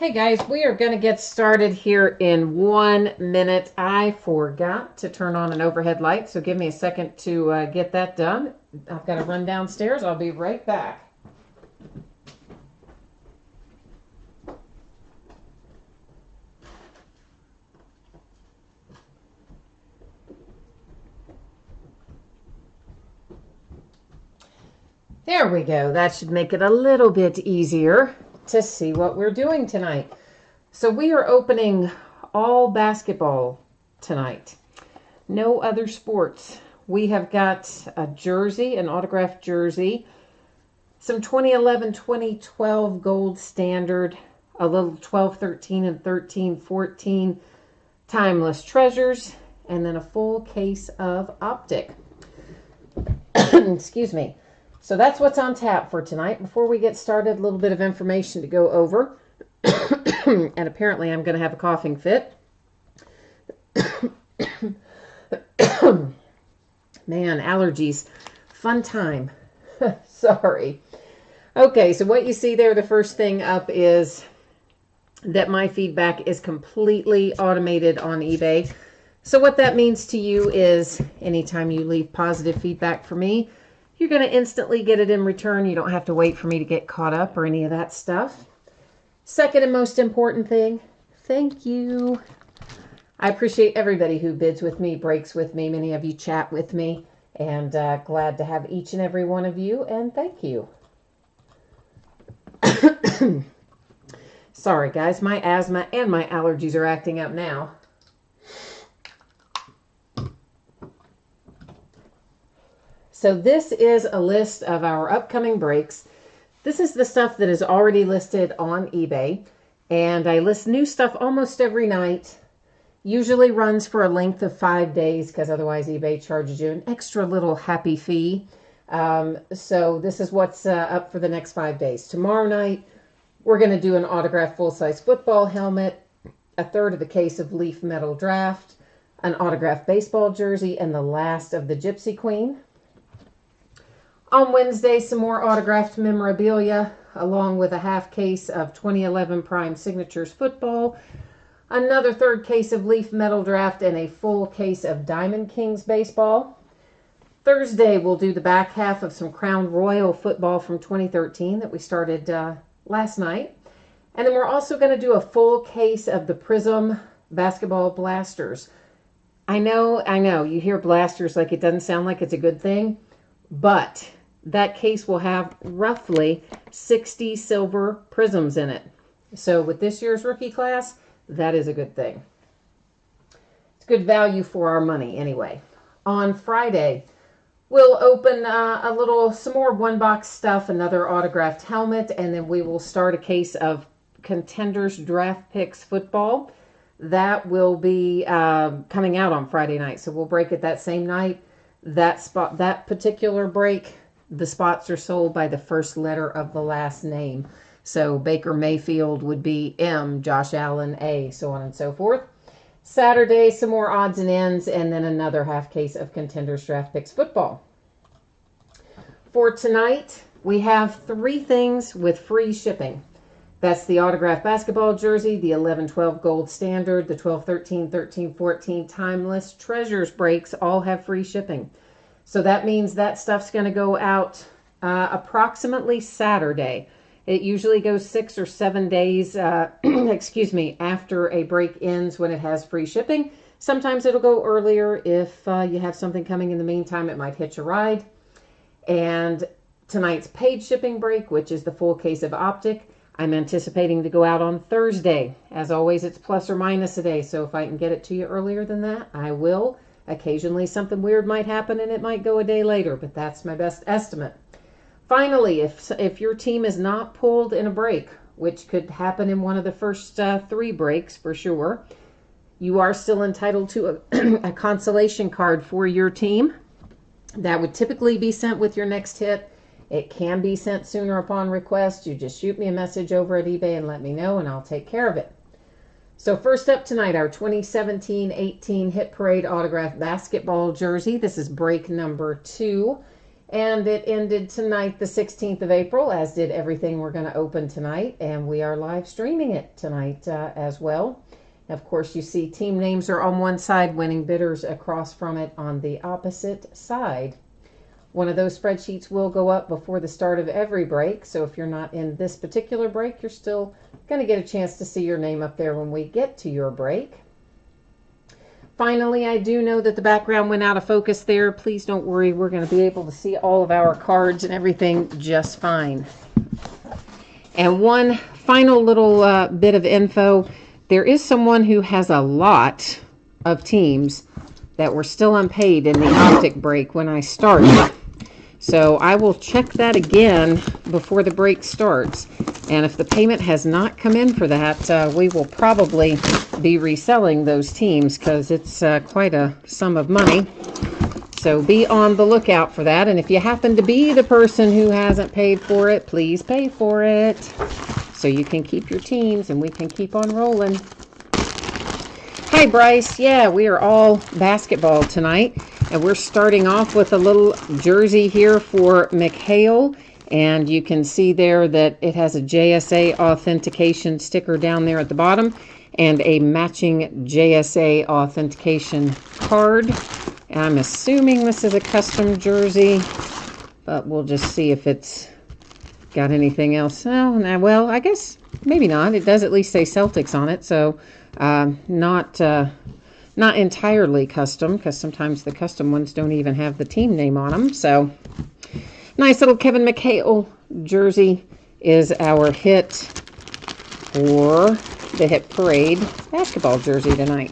Hey guys, we are going to get started here in 1 minute. I forgot to turn on an overhead light, so give me a second to get that done. I've got to run downstairs. I'll be right back. There we go. That should make it a little bit easier to see what we're doing tonight. So we are opening all basketball tonight. No other sports. We have got a jersey, an autographed jersey, some 2011, 2012 gold standard, a little 12, 13, and 13, 14 timeless treasures, and then a full case of optic. Excuse me. So that's what's on tap for tonight. Before we get started, a little bit of information to go over. And apparently I'm going to have a coughing fit. Man, allergies. Fun time. Sorry. Okay, so what you see there, the first thing up is that my feedback is completely automated on eBay. So what that means to you is anytime you leave positive feedback for me, you're going to instantly get it in return. You don't have to wait for me to get caught up or any of that stuff. Second and most important thing, thank you. I appreciate everybody who bids with me, breaks with me. Many of you chat with me, and glad to have each and every one of you, and thank you. Sorry, guys, my asthma and my allergies are acting up now. So this is a list of our upcoming breaks. This is the stuff that is already listed on eBay, and I list new stuff almost every night. Usually runs for a length of 5 days because otherwise eBay charges you an extra little happy fee. So this is what's up for the next 5 days. Tomorrow night, we're going to do an autographed full-size football helmet, a third of the case of Leaf Metal Draft, an autographed baseball jersey, and the last of the Gypsy Queen. On Wednesday, some more autographed memorabilia, along with a half case of 2011 Prime Signatures football, another third case of Leaf Metal Draft, and a full case of Diamond Kings baseball. Thursday, we'll do the back half of some Crown Royal football from 2013 that we started last night. And then we're also going to do a full case of the Prism basketball blasters. I know, you hear blasters like it doesn't sound like it's a good thing, but that case will have roughly 60 silver prisms in it. So with this year's rookie class, that is a good thing. It's good value for our money anyway. On Friday, we'll open some more one-box stuff, another autographed helmet, and then we will start a case of Contenders Draft Picks football. That will be coming out on Friday night, so we'll break it that same night. That particular break, the spots are sold by the first letter of the last name. So Baker Mayfield would be M, Josh Allen A, so on and so forth. Saturday, some more odds and ends, and then another half case of Contenders Draft Picks football. For tonight, we have 3 things with free shipping. That's the autographed basketball jersey, the 11-12 gold standard, the 12-13, 13-14 timeless treasures breaks all have free shipping. So that means that stuff's going to go out approximately Saturday. It usually goes 6 or 7 days, after a break ends when it has free shipping. Sometimes it'll go earlier if you have something coming in the meantime. It might hitch a ride. And tonight's paid shipping break, which is the full case of optic, I'm anticipating to go out on Thursday. As always, it's plus or minus a day, so if I can get it to you earlier than that, I will. Occasionally something weird might happen and it might go a day later, but that's my best estimate. Finally, if your team is not pulled in a break, which could happen in one of the first 3 breaks for sure, you are still entitled to a consolation card for your team. That would typically be sent with your next hit. It can be sent sooner upon request. You just shoot me a message over at eBay and let me know, and I'll take care of it. So first up tonight, our 2017-18 Hit Parade autographed basketball jersey. This is break number 2. And it ended tonight, the 16th of April, as did everything we're going to open tonight. And we are live streaming it tonight as well. Of course, you see team names are on one side, winning bidders across from it on the opposite side. One of those spreadsheets will go up before the start of every break. So if you're not in this particular break, you're still going to get a chance to see your name up there when we get to your break. Finally, I do know that the background went out of focus there. Please don't worry. We're going to be able to see all of our cards and everything just fine. And one final little bit of info. There is someone who has a lot of teams that were still unpaid in the optic break when I started. So I will check that again before the break starts. And if the payment has not come in for that, we will probably be reselling those teams because it's quite a sum of money. So be on the lookout for that. And if you happen to be the person who hasn't paid for it, please pay for it so you can keep your teams and we can keep on rolling. Hi, Bryce. Yeah, we are all basketball tonight. And we're starting off with a little jersey here for McHale. And you can see there that it has a JSA authentication sticker down there at the bottom and a matching JSA authentication card. And I'm assuming this is a custom jersey, but we'll just see if it's got anything else. Oh, well, I guess maybe not. It does at least say Celtics on it, so not entirely custom, because sometimes the custom ones don't even have the team name on them. So nice little Kevin McHale jersey is our hit for the Hit Parade basketball jersey tonight.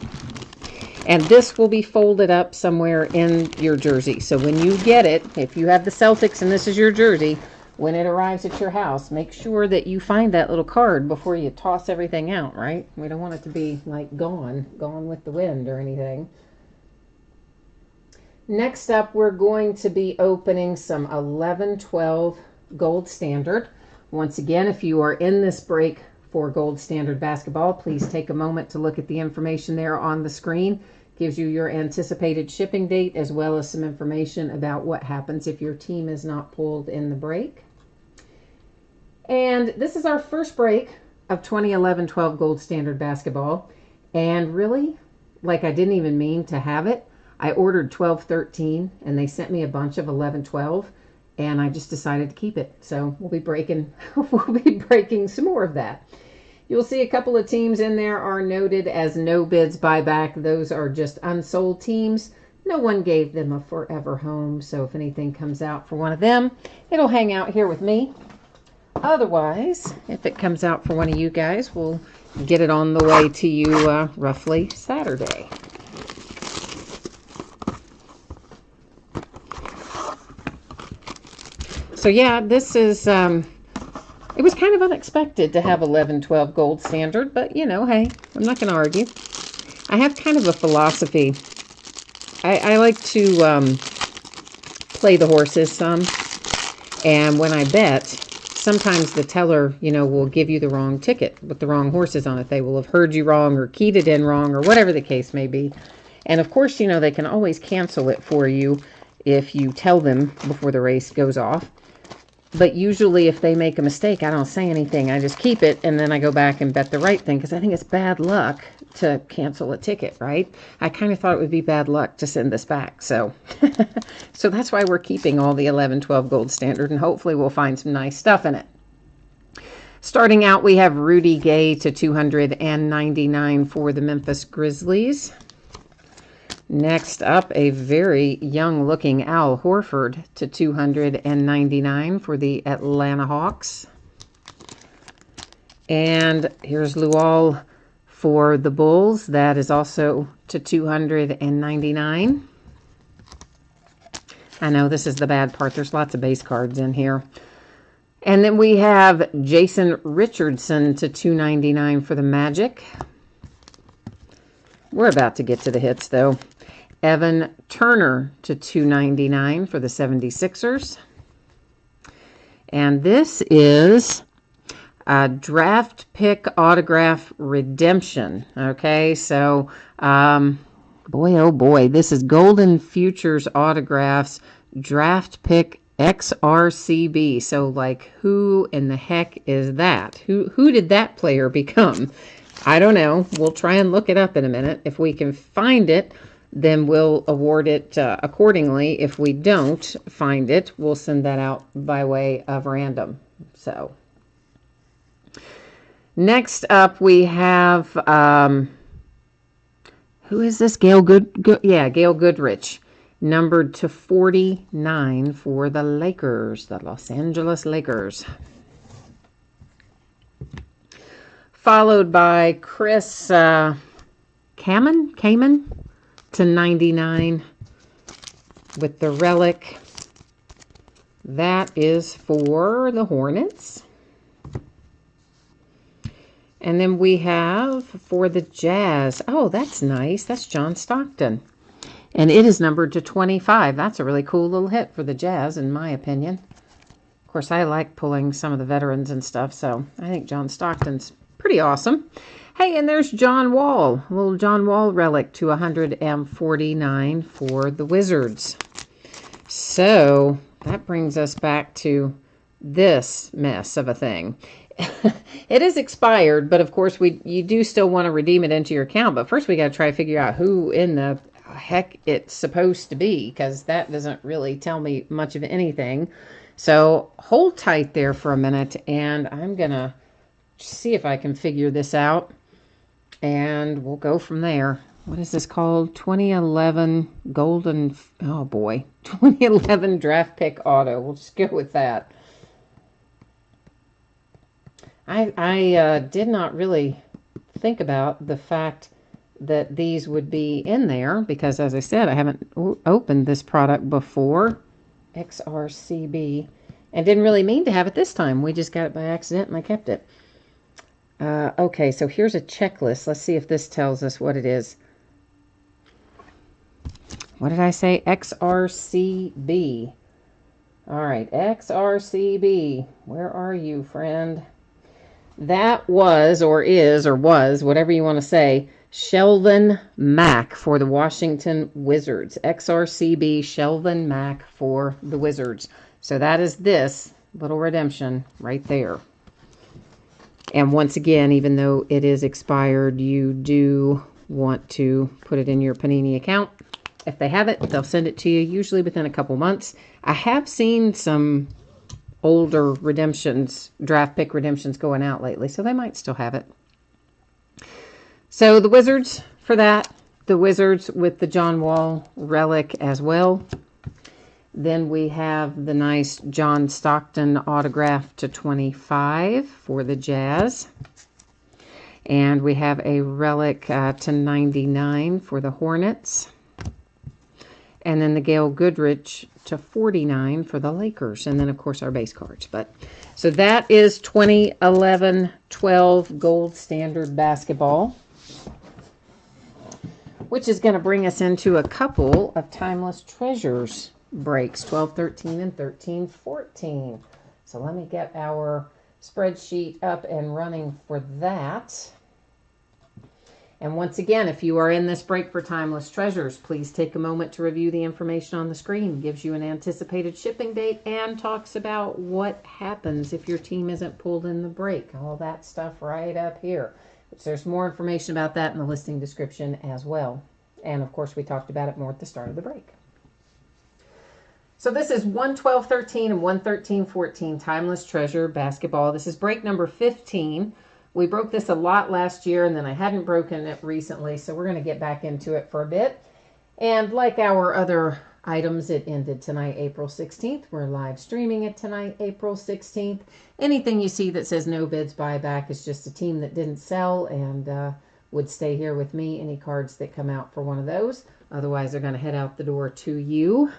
And this will be folded up somewhere in your jersey. So when you get it, if you have the Celtics and this is your jersey, when it arrives at your house, make sure that you find that little card before you toss everything out, right? We don't want it to be like gone with the wind or anything. Next up, we're going to be opening some 11-12 Gold Standard. Once again, if you are in this break for Gold Standard basketball, please take a moment to look at the information there on the screen. Gives you your anticipated shipping date as well as some information about what happens if your team is not pulled in the break. And this is our first break of 2011-12 Gold Standard basketball. And really, like I didn't even mean to have it. I ordered 12-13 and they sent me a bunch of 11-12 and I just decided to keep it. So we'll be breaking some more of that. You'll see a couple of teams in there are noted as no bids buyback. Those are just unsold teams. No one gave them a forever home. So if anything comes out for one of them, it'll hang out here with me. Otherwise, if it comes out for one of you guys, we'll get it on the way to you roughly Saturday. So yeah, this is, it was kind of unexpected to have 11-12 Gold Standard, but you know, hey, I'm not going to argue. I have kind of a philosophy. I like to play the horses some, and when I bet, sometimes the teller, you know, will give you the wrong ticket with the wrong horses on it. They will have heard you wrong or keyed it in wrong or whatever the case may be. And of course, you know, they can always cancel it for you if you tell them before the race goes off. But usually if they make a mistake, I don't say anything. I just keep it and then I go back and bet the right thing because I think it's bad luck to cancel a ticket, right? I kind of thought it would be bad luck to send this back. So so that's why we're keeping all the 11-12 Gold Standard and hopefully we'll find some nice stuff in it. Starting out, we have Rudy Gay to 299 for the Memphis Grizzlies. Next up, a very young-looking Al Horford to 299 for the Atlanta Hawks. And here's Luol for the Bulls. That is also to 299. I know this is the bad part. There's lots of base cards in here. And then we have Jason Richardson to 299 for the Magic. We're about to get to the hits, though. Evan Turner to 299 for the 76ers. And this is a draft pick autograph redemption. Okay, so boy, oh boy, this is Golden Futures Autographs draft pick XRCB. So like, who in the heck is that? Who did that player become? I don't know. We'll try and look it up in a minute. If we can find it, then we'll award it accordingly. If we don't find it, we'll send that out by way of random. So next up we have, who is this? Gail Goodrich. Numbered to 49 for the Lakers, the Los Angeles Lakers. Followed by Chris Kaman to 99 with the relic. That is for the Hornets. And then we have for the Jazz. Oh, that's nice. That's John Stockton. And it is numbered to 25. That's a really cool little hit for the Jazz, in my opinion. Of course, I like pulling some of the veterans and stuff, so I think John Stockton's pretty awesome. Hey, and there's John Wall. A little John Wall relic to 149 for the Wizards. So that brings us back to this mess of a thing. It is expired, but of course you do still want to redeem it into your account. But first we got to try to figure out who in the heck it's supposed to be, because that doesn't really tell me much of anything. So hold tight there for a minute, and I'm gonna see if I can figure this out, and we'll go from there. What is this called? 2011 golden, oh boy, 2011 draft pick auto. We'll just go with that. I did not really think about the fact that these would be in there, because as I said, I haven't opened this product before, XRCB, and didn't really mean to have it this time. We just got it by accident and I kept it. Okay, so here's a checklist. Let's see if this tells us what it is. What did I say? XRCB. All right, XRCB. Where are you, friend? That was, or is, or was, whatever you want to say, Shelvin Mack for the Washington Wizards. XRCB Shelvin Mack for the Wizards. So that is this little redemption right there. And once again, even though it is expired, you do want to put it in your Panini account. If they have it, they'll send it to you, usually within a couple months. I have seen some older redemptions, draft pick redemptions going out lately, so they might still have it. So the Wizards for that, the Wizards with the John Wall relic as well. Then we have the nice John Stockton autograph to 25 for the Jazz. And we have a relic to 99 for the Hornets. And then the Gail Goodrich to 49 for the Lakers. And then, of course, our base cards. So that is 2011-12 Gold Standard Basketball, which is going to bring us into a couple of Timeless Treasures breaks, 12-13 and 13-14. So let me get our spreadsheet up and running for that. And once again, if you are in this break for Timeless Treasures, please take a moment to review the information on the screen. It gives you an anticipated shipping date and talks about what happens if your team isn't pulled in the break. All that stuff right up here. Which there's more information about that in the listing description as well. And of course, we talked about it more at the start of the break. So this is 1/12/13 and 1/13/14 Timeless Treasure Basketball. This is break number 15. We broke this a lot last year, and then I hadn't broken it recently, so we're going to get back into it for a bit. And like our other items, it ended tonight, April 16th. We're live streaming it tonight, April 16th. Anything you see that says no bids buyback is just a team that didn't sell and would stay here with me. Any cards that come out for one of those. Otherwise, they're going to head out the door to you.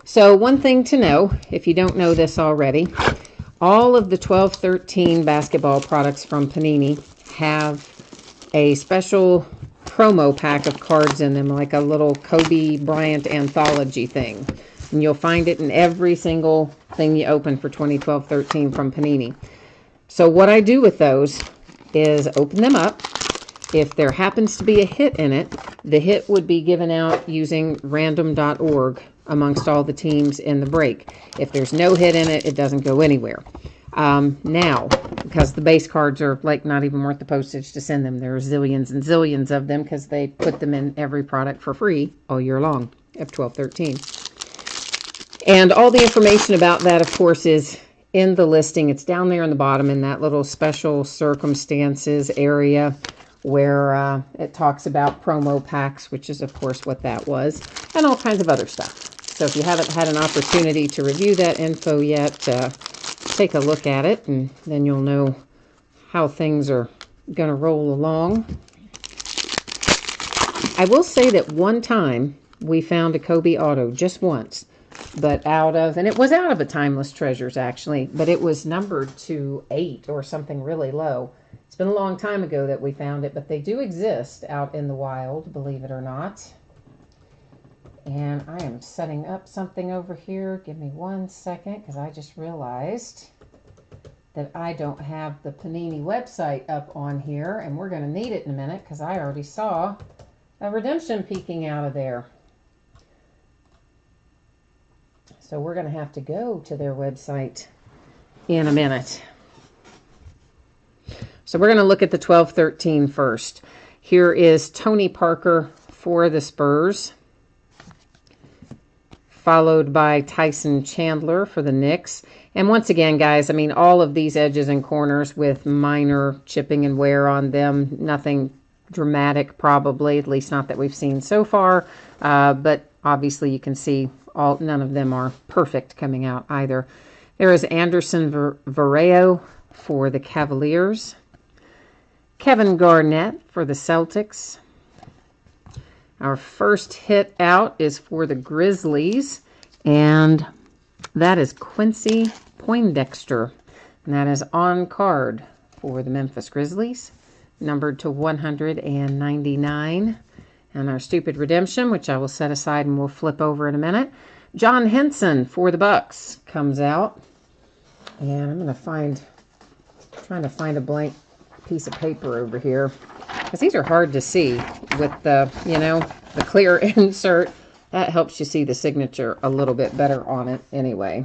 So one thing to know, if you don't know this already, all of the 12-13 basketball products from Panini have a special promo pack of cards in them, like a little Kobe Bryant anthology thing. And you'll find it in every single thing you open for 2012-13 from Panini. So what I do with those is open them up, If there happens to be a hit in it, the hit would be given out using random.org amongst all the teams in the break. If there's no hit in it, it doesn't go anywhere. Now, because the base cards are like not even worth the postage to send them, there are zillions and zillions of them because they put them in every product for free all year long, F12, 13. And all the information about that, of course, is in the listing. It's down there in the bottom in that little special circumstances area where it talks about promo packs, which is, of course, what that was, and all kinds of other stuff. So if you haven't had an opportunity to review that info yet, take a look at it, and then you'll know how things are going to roll along. I will say that one time we found a Kobe auto, just once, but and it was out of a Timeless Treasures, actually, but it was numbered to 8 or something really low. It's been a long time ago that we found it, but they do exist out in the wild, believe it or not. And I am setting up something over here. Give me 1 second, because I just realized that I don't have the Panini website up on here, and we're going to need it in a minute, because I already saw a redemption peeking out of there. So we're going to have to go to their website in a minute. So we're going to look at the 12-13 first. Here is Tony Parker for the Spurs, followed by Tyson Chandler for the Knicks. And once again, guys, I mean, all of these edges and corners with minor chipping and wear on them. Nothing dramatic, probably, at least not that we've seen so far. But obviously you can see none of them are perfect coming out either. There is Anderson Vareo for the Cavaliers. Kevin Garnett for the Celtics. Our first hit out is for the Grizzlies, and that is Quincy Poindexter, and that is on card for the Memphis Grizzlies, numbered to 199. And our stupid redemption, which I will set aside and we'll flip over in a minute, John Henson for the Bucks comes out, and I'm trying to find a blank piece of paper over here, because these are hard to see with the, the clear insert. That helps you see the signature a little bit better on it anyway.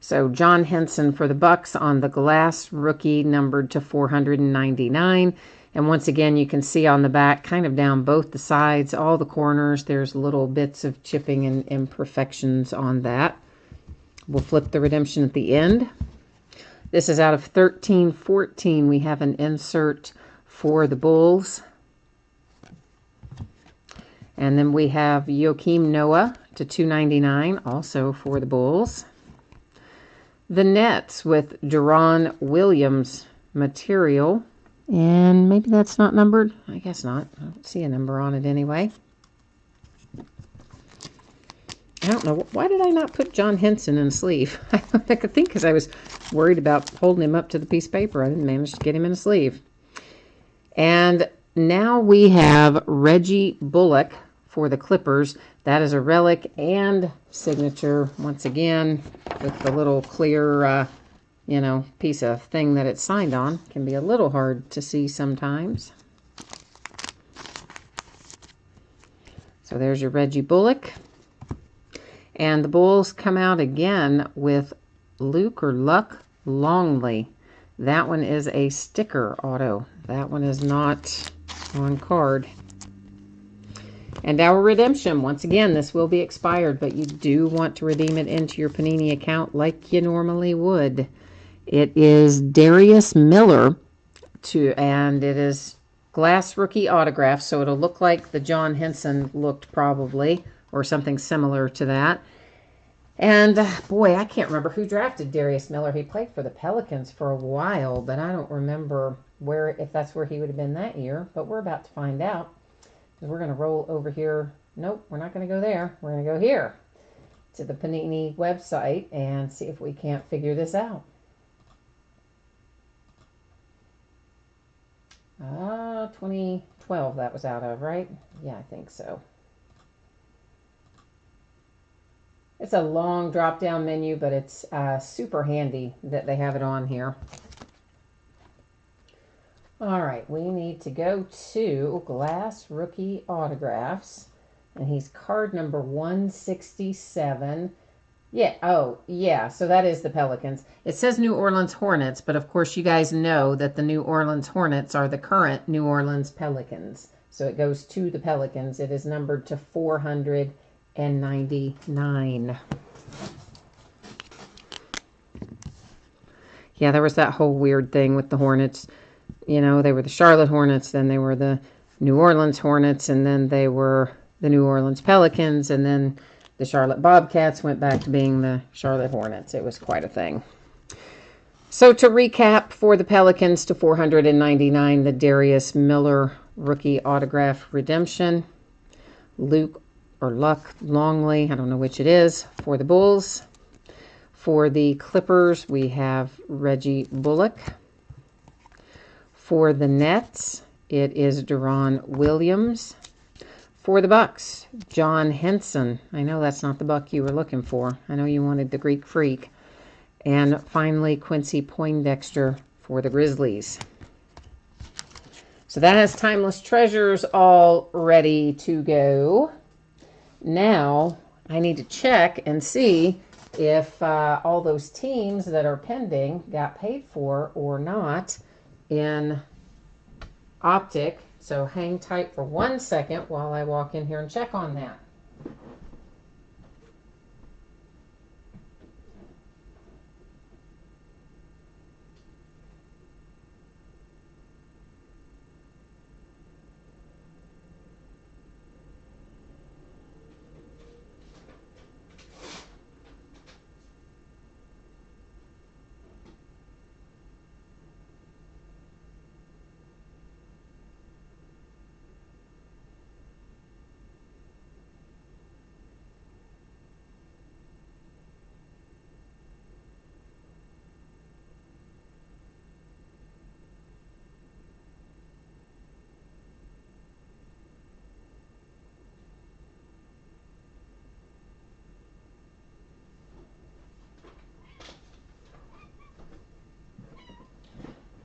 So John Henson for the Bucks on the glass, rookie, numbered to 499. And once again, you can see on the back, kind of down both the sides, all the corners, there's little bits of chipping and imperfections on that. We'll flip the redemption at the end. This is out of 13-14. We have an insert for the Bulls. And then we have Joakim Noah to 299, also for the Bulls. The Nets with Deron Williams material. And maybe that's not numbered. I guess not. I don't see a number on it anyway. I don't know. Why did I not put John Henson in a sleeve? I think because I was worried about holding him up to the piece of paper. I didn't manage to get him in a sleeve. And now we have Reggie Bullock for the Clippers. That is a relic and signature, once again, with the little clear, piece of thing that it's signed on. Can be a little hard to see sometimes. So there's your Reggie Bullock. And the Bulls come out again with Luke Longley. That one is a sticker auto. That one is not on card. And our redemption, once again, this will be expired, but you do want to redeem it into your Panini account like you normally would. It is Darius Miller, and it is glass rookie autograph, so it'll look like the John Henson looked probably, or something similar to that. And boy, I can't remember who drafted Darius Miller. He played for the Pelicans for a while, but I don't remember if that's where he would have been that year. But we're about to find out. We're going to roll over here. Nope, we're not going to go there. We're going to go here to the Panini website and see if we can't figure this out. 2012 that was out of, right? Yeah, I think so. It's a long drop-down menu, but it's super handy that they have it on here. All right, we need to go to Glass Rookie Autographs, and he's card number 167. Yeah, oh, yeah, so that is the Pelicans. It says New Orleans Hornets, but of course you guys know that the New Orleans Hornets are the current New Orleans Pelicans. So it goes to the Pelicans. It is numbered to 499. Yeah, there was that whole weird thing with the Hornets. You know, they were the Charlotte Hornets, then they were the New Orleans Hornets, and then they were the New Orleans Pelicans, and then the Charlotte Bobcats went back to being the Charlotte Hornets. It was quite a thing. So to recap, for the Pelicans to 499, the Darius Miller rookie autograph redemption. Luke Longley, I don't know which it is, for the Bulls. For the Clippers, we have Reggie Bullock. For the Nets, it is Deron Williams. For the Bucks, John Henson. I know that's not the Buck you were looking for. I know you wanted the Greek Freak. And finally, Quincy Poindexter for the Grizzlies. So that has Timeless Treasures all ready to go. Now, I need to check and see if all those teams that are pending got paid for or not in Optic. So hang tight for 1 second while I walk in here and check on that.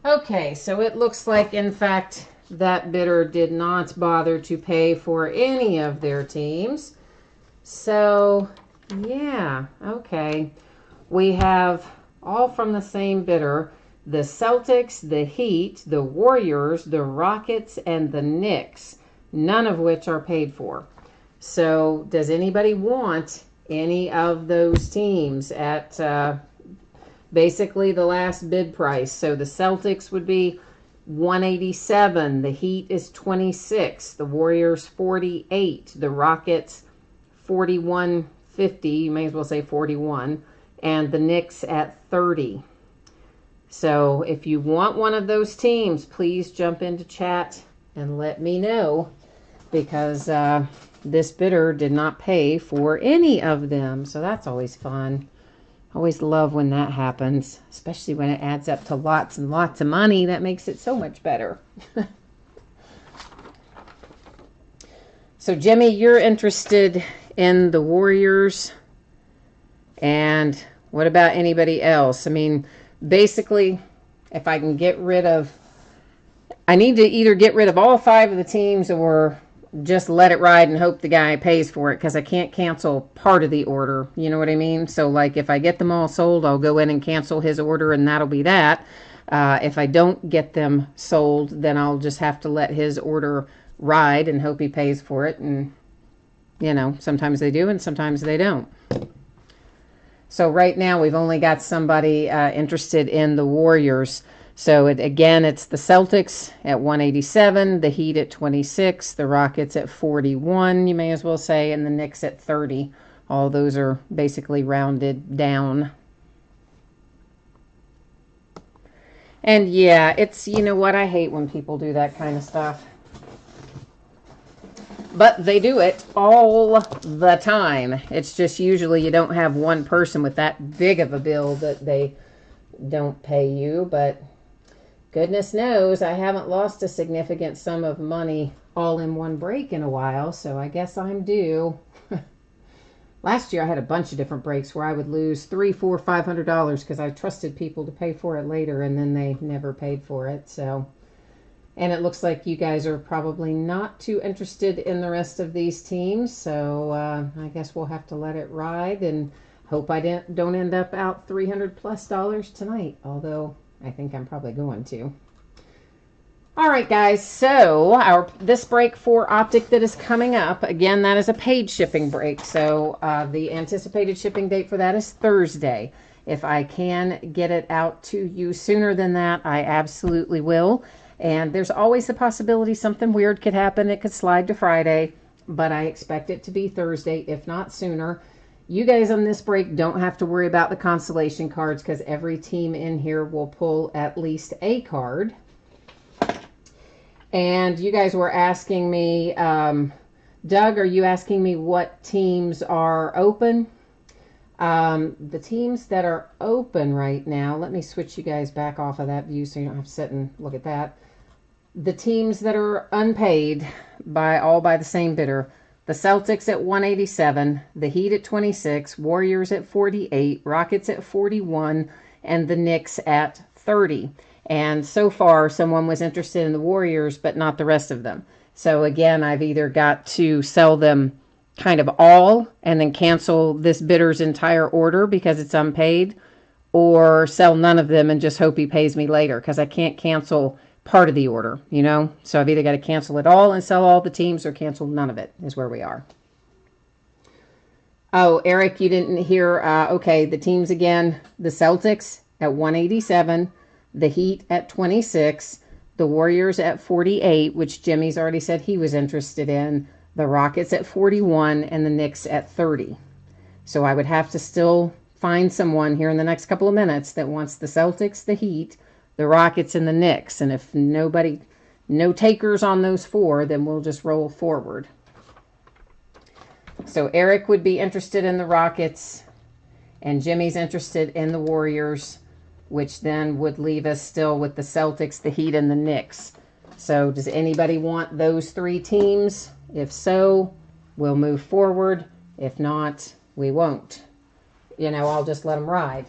Okay, so it looks like, in fact, that bidder did not bother to pay for any of their teams. So, yeah, okay. We have all from the same bidder: the Celtics, the Heat, the Warriors, the Rockets, and the Knicks, none of which are paid for. So, does anybody want any of those teams at basically the last bid price? So the Celtics would be 187, the Heat is 26, the Warriors 48, the Rockets 41.50, you may as well say 41, and the Knicks at 30. So if you want one of those teams, please jump into chat and let me know, because this bidder did not pay for any of them. So that's always fun. Always love when that happens, especially when it adds up to lots and lots of money. That makes it so much better. So Jimmy, you're interested in the Warriors. And what about anybody else? I mean, basically, if I can get rid of, I need to either get rid of all 5 of the teams or just let it ride and hope the guy pays for it, because I can't cancel part of the order. You know what I mean? So like if I get them all sold, I'll go in and cancel his order and that'll be that. If I don't get them sold, then I'll just have to let his order ride and hope he pays for it. And, you know, sometimes they do and sometimes they don't. So right now we've only got somebody interested in the Warriors. So again, it's the Celtics at 187, the Heat at 26, the Rockets at 41, you may as well say, and the Knicks at 30. All those are basically rounded down. And yeah, it's, you know what, I hate when people do that kind of stuff. But they do it all the time. It's just usually you don't have one person with that big of a bill that they don't pay you, but goodness knows I haven't lost a significant sum of money all in one break in a while, so I guess I'm due. Last year I had a bunch of different breaks where I would lose $300, $400, $500 because I trusted people to pay for it later and then they never paid for it. So And it looks like you guys are probably not too interested in the rest of these teams, so I guess we'll have to let it ride and hope I don't end up out $300+ tonight, although I think I'm probably going to. All right, guys, so this break for Optic that is coming up, again, that is a paid shipping break, so the anticipated shipping date for that is Thursday. If I can get it out to you sooner than that, I absolutely will. And there's always the possibility something weird could happen. It could slide to Friday, but I expect it to be Thursday, if not sooner. You guys on this break don't have to worry about the consolation cards because every team in here will pull at least a card. And you guys were asking me, Doug, are you asking me what teams are open? The teams that are open right now, let me switch you guys back off of that view so you don't have to sit and look at that. The teams that are unpaid by the same bidder, the Celtics at 187, the Heat at 26, Warriors at 48, Rockets at 41, and the Knicks at 30. And so far, someone was interested in the Warriors, but not the rest of them. So again, I've either got to sell them kind of all and then cancel this bidder's entire order because it's unpaid, or sell none of them and just hope he pays me later because I can't cancel part of the order, you know? So I've either got to cancel it all and sell all the teams or cancel none of it is where we are. Oh, Eric, you didn't hear, okay, the teams again, the Celtics at 187, the Heat at 26, the Warriors at 48, which Jimmy's already said he was interested in, the Rockets at 41, and the Knicks at 30. So I would have to still find someone here in the next couple of minutes that wants the Celtics, the Heat, the Rockets, and the Knicks. And if no takers on those four, then we'll just roll forward. So Eric would be interested in the Rockets, and Jimmy's interested in the Warriors, which then would leave us still with the Celtics, the Heat, and the Knicks. So does anybody want those three teams? If so, we'll move forward. If not, we won't. You know, I'll just let them ride.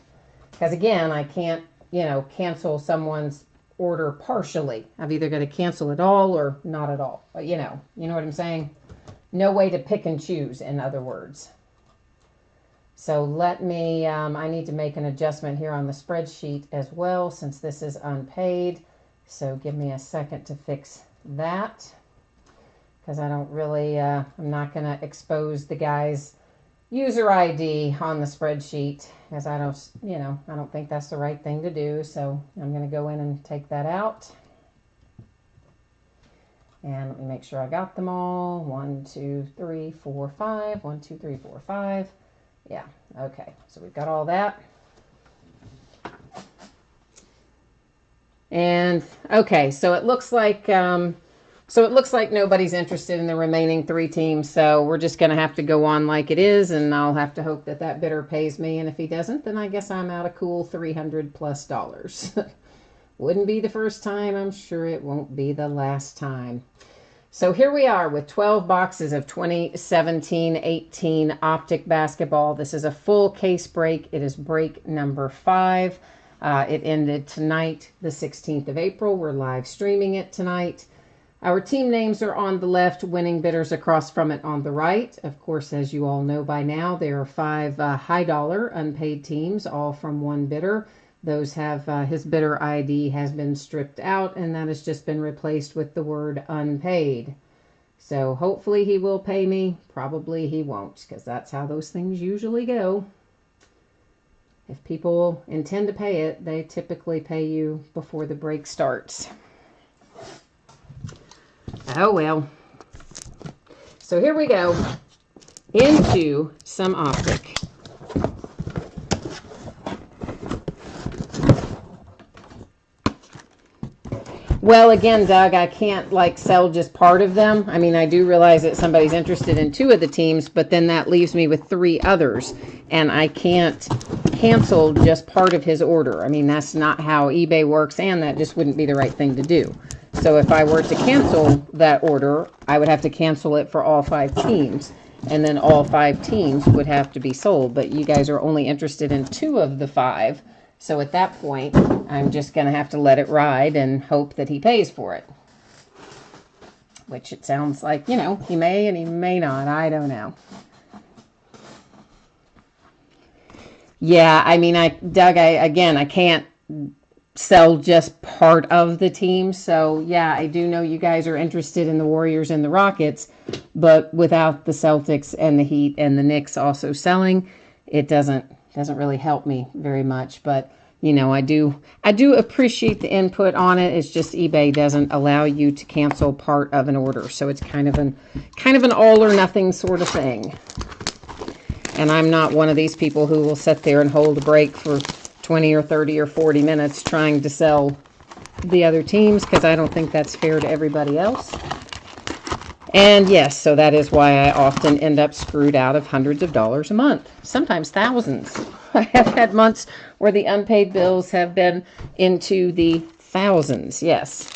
Because again, I can't, cancel someone's order partially. I've either got to cancel it all or not at all. But you know what I'm saying? No way to pick and choose, in other words. So let me, I need to make an adjustment here on the spreadsheet as well, since this is unpaid. So give me a second to fix that, because I don't really, I'm not going to expose the guy's user ID on the spreadsheet, as I don't think that's the right thing to do. So I'm going to go in and take that out. And let me make sure I got them all. 1, 2, 3, 4, 5. 1, 2, 3, 4, 5. Yeah, okay. So we've got all that. And okay, so it looks like nobody's interested in the remaining three teams. So we're just going to have to go on like it is, and I'll have to hope that bidder pays me. And if he doesn't, then I guess I'm out a cool $300+. Wouldn't be the first time. I'm sure it won't be the last time. So here we are with 12 boxes of 2017-18 Optic basketball. This is a full case break. It is break number 5. It ended tonight, the 16th of April. We're live streaming it tonight. Our team names are on the left, winning bidders across from it on the right. Of course, as you all know by now, there are 5 high dollar unpaid teams, all from one bidder. Those have his bidder ID has been stripped out, and that has just been replaced with the word unpaid. So hopefully he will pay me. Probably he won't, because that's how those things usually go. If people intend to pay it, they typically pay you before the break starts. Oh well. So here we go into some Optic. Well, again, Doug, I can't sell just part of them. I mean, I do realize that somebody's interested in 2 of the teams, but then that leaves me with 3 others, and I can't cancel just part of his order. I mean, that's not how eBay works, and that just wouldn't be the right thing to do. So if I were to cancel that order, I would have to cancel it for all 5 teams, and then all 5 teams would have to be sold. But you guys are only interested in 2 of the 5. So at that point, I'm just going to have to let it ride and hope that he pays for it. which it sounds like, you know, he may and he may not. I don't know. Yeah, I mean, Doug, again, I can't sell just part of the team. So, yeah, I do know you guys are interested in the Warriors and the Rockets, but without the Celtics and the Heat and the Knicks also selling, it doesn't really help me very much. But, you know, I do appreciate the input on it. It's just eBay doesn't allow you to cancel part of an order. So it's kind of an all or nothing sort of thing. And I'm not one of these people who will sit there and hold a break for 20 or 30 or 40 minutes trying to sell the other teams, because I don't think that's fair to everybody else. And yes, so that is why I often end up screwed out of hundreds of dollars a month, sometimes thousands. I have had months where the unpaid bills have been into the thousands. Yes,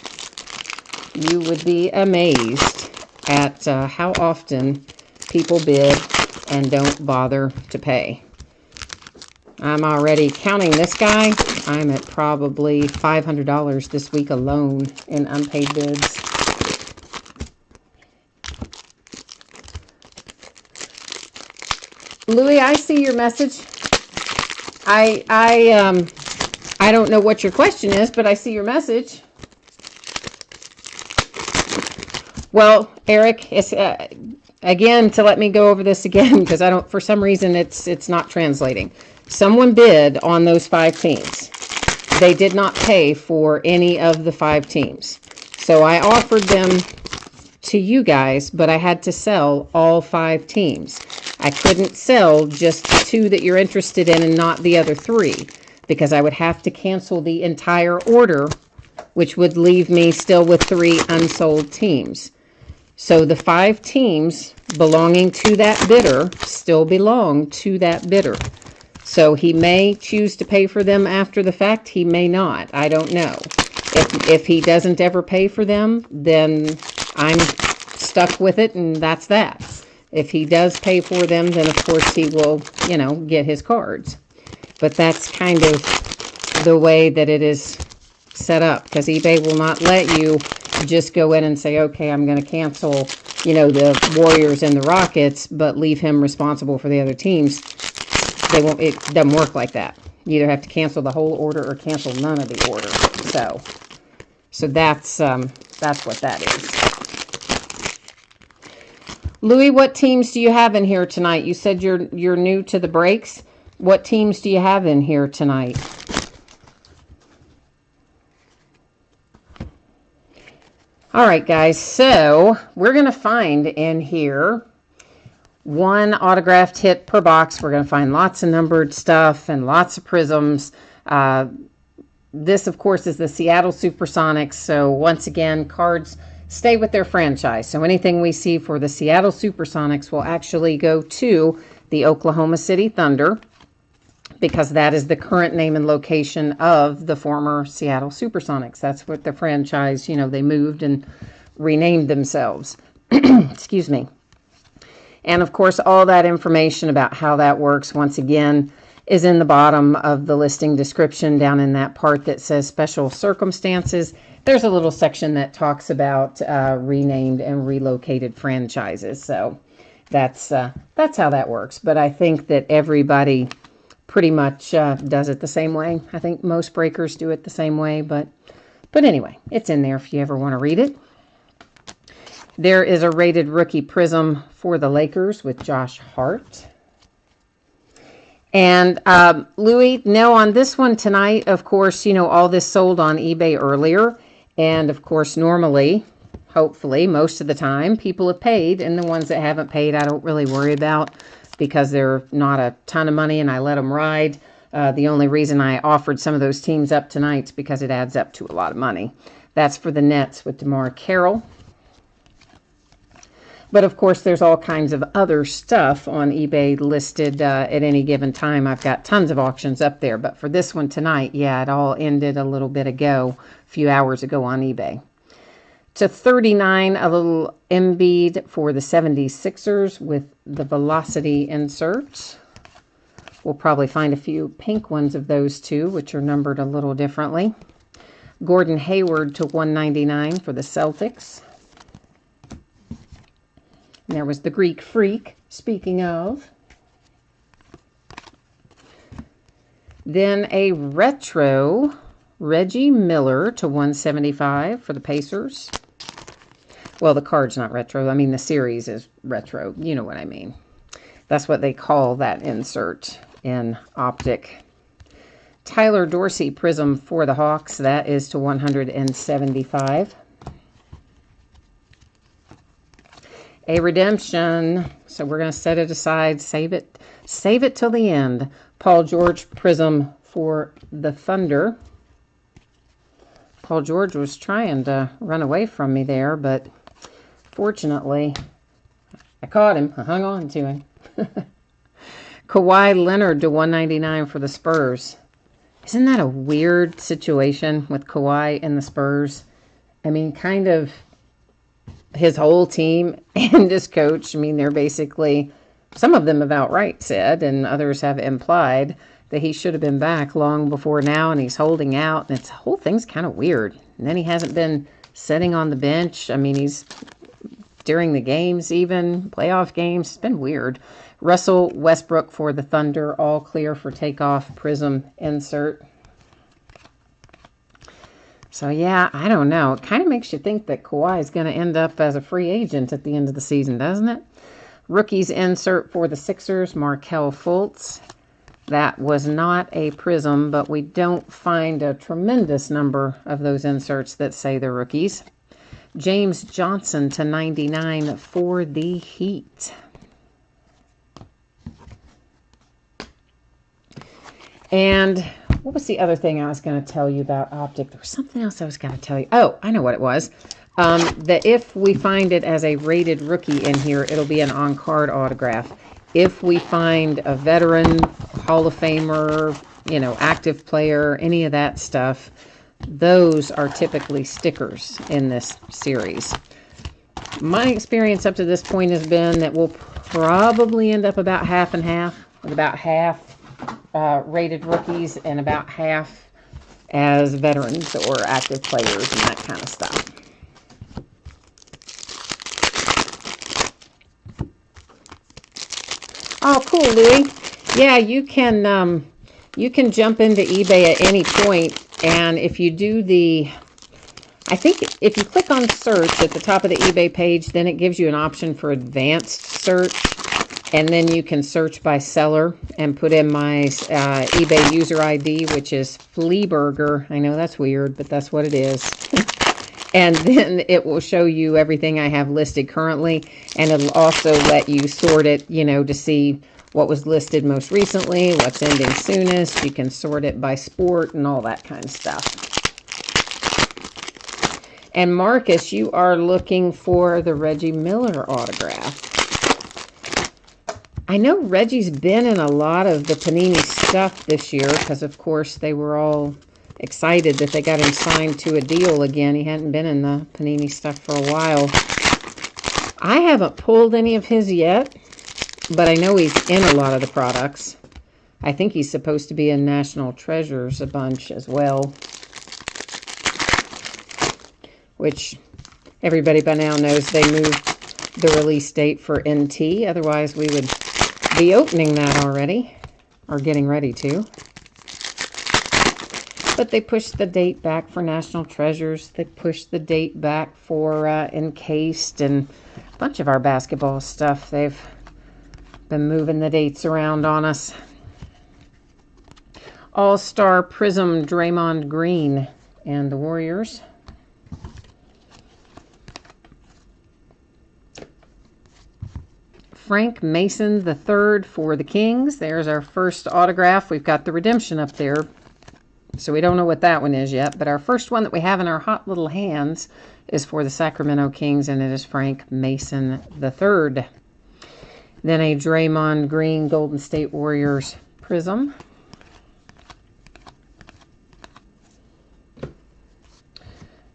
you would be amazed at how often people bid and don't bother to pay. I'm already counting this guy. I'm at probably $500 this week alone in unpaid bids. Louis, I see your message. I don't know what your question is, but I see your message. Well, Eric, it's again, to let me go over this again, because I don't, for some reason, it's not translating. Someone bid on those 5 teams. They did not pay for any of the 5 teams. So I offered them to you guys, but I had to sell all 5 teams. I couldn't sell just 2 that you're interested in and not the other 3, because I would have to cancel the entire order, which would leave me still with 3 unsold teams. So the 5 teams belonging to that bidder still belong to that bidder. So he may choose to pay for them after the fact. He may not. I don't know. If he doesn't ever pay for them, then I'm stuck with it, and that's that. If he does pay for them, then of course he will, you know, get his cards. But that's kind of the way that it is set up, because eBay will not let you just go in and say, okay, I'm going to cancel, you know, the Warriors and the Rockets, but leave him responsible for the other teams. They won't. It doesn't work like that. You either have to cancel the whole order or cancel none of the order. So that's what that is. Louis, what teams do you have in here tonight? You said you're new to the breaks. What teams do you have in here tonight? All right, guys. So we're going to find in here 1 autographed hit per box. We're going to find lots of numbered stuff and lots of prisms. This, of course, is the Seattle Supersonics. So once again, cards stay with their franchise. So anything we see for the Seattle Supersonics will actually go to the Oklahoma City Thunder, because that is the current name and location of the former Seattle Supersonics. That's what the franchise, you know, they moved and renamed themselves. Excuse me. And of course, all that information about how that works, once again, is in the bottom of the listing description, down in that part that says special circumstances. There's a little section that talks about renamed and relocated franchises. So that's how that works. But I think that everybody pretty much does it the same way. I think most breakers do it the same way. But anyway, it's in there if you ever want to read it. There is a rated rookie prism for the Lakers with Josh Hart. And Louis, now on this one tonight, of course, you know, all this sold on eBay earlier. And of course, normally, hopefully, most of the time, people have paid. And the ones that haven't paid, I don't really worry about, because they're not a ton of money and I let them ride. The only reason I offered some of those teams up tonight is because it adds up to a lot of money. That's for the Nets with DeMar Carroll. But of course, there's all kinds of other stuff on eBay listed at any given time. I've got tons of auctions up there. But for this one tonight, yeah, it all ended a little bit ago, a few hours ago on eBay. To 39, a little Embiid for the 76ers with the velocity insert. We'll probably find a few pink ones of those too, which are numbered a little differently. Gordon Hayward to 199 for the Celtics. There was the Greek Freak, speaking of. Then a retro Reggie Miller to 175 for the Pacers. Well, the card's not retro. I mean, the series is retro. You know what I mean. That's what they call that insert in Optic. Tyler Dorsey Prism for the Hawks. That is to 175. A redemption. So we're going to set it aside. Save it till the end. Paul George Prism for the Thunder. Paul George was trying to run away from me there, but fortunately, I caught him. I hung on to him. Kawhi Leonard to 199 for the Spurs. Isn't that a weird situation with Kawhi and the Spurs? I mean, kind of his whole team and his coach. I mean, they're basically, some of them have outright said, and others have implied, that he should have been back long before now, and he's holding out. And the whole thing's kind of weird. And then he hasn't been sitting on the bench. I mean, he's during the games, even playoff games. It's been weird. Russell Westbrook for the Thunder, all clear for takeoff Prism insert. So, yeah, I don't know. It kind of makes you think that Kawhi is going to end up as a free agent at the end of the season, doesn't it? Rookies insert for the Sixers, Markelle Fultz. That was not a Prism, but we don't find a tremendous number of those inserts that say they're rookies. James Johnson to 99 for the Heat. And what was the other thing I was going to tell you about Optic? There was something else I was going to tell you. Oh, I know what it was. That if we find it as a rated rookie in here, it'll be an on-card autograph. If we find a veteran, Hall of Famer, you know, active player, any of that stuff, those are typically stickers in this series. My experience up to this point has been that we'll probably end up about half and half, with about half rated rookies and about half as veterans or active players and that kind of stuff. Oh, cool, Louie. Yeah, you can jump into eBay at any point, and if you do I think if you click on search at the top of the eBay page, then it gives you an option for advanced search, and then you can search by seller and put in my eBay user ID, which is Fleaburger. I know that's weird, but that's what it is. And then it will show you everything I have listed currently, and it'll also let you sort it, you know, to see what was listed most recently, what's ending soonest. You can sort it by sport and all that kind of stuff. And Marcus, you are looking for the Reggie Miller autograph. I know Reggie's been in a lot of the Panini stuff this year because, of course, they were all excited that they got him signed to a deal again. He hadn't been in the Panini stuff for a while. I haven't pulled any of his yet, but I know he's in a lot of the products. I think he's supposed to be in National Treasures a bunch as well, which everybody by now knows they moved the release date for NT. Otherwise, we would be opening that already, or getting ready to. But they pushed the date back for National Treasures. They pushed the date back for Encased and a bunch of our basketball stuff. They've been moving the dates around on us. All-Star Prism Draymond Green and the Warriors. Frank Mason III for the Kings. There's our first autograph. We've got the redemption up there, so we don't know what that one is yet. But our first one that we have in our hot little hands is for the Sacramento Kings, and it is Frank Mason III. Then a Draymond Green Golden State Warriors Prism.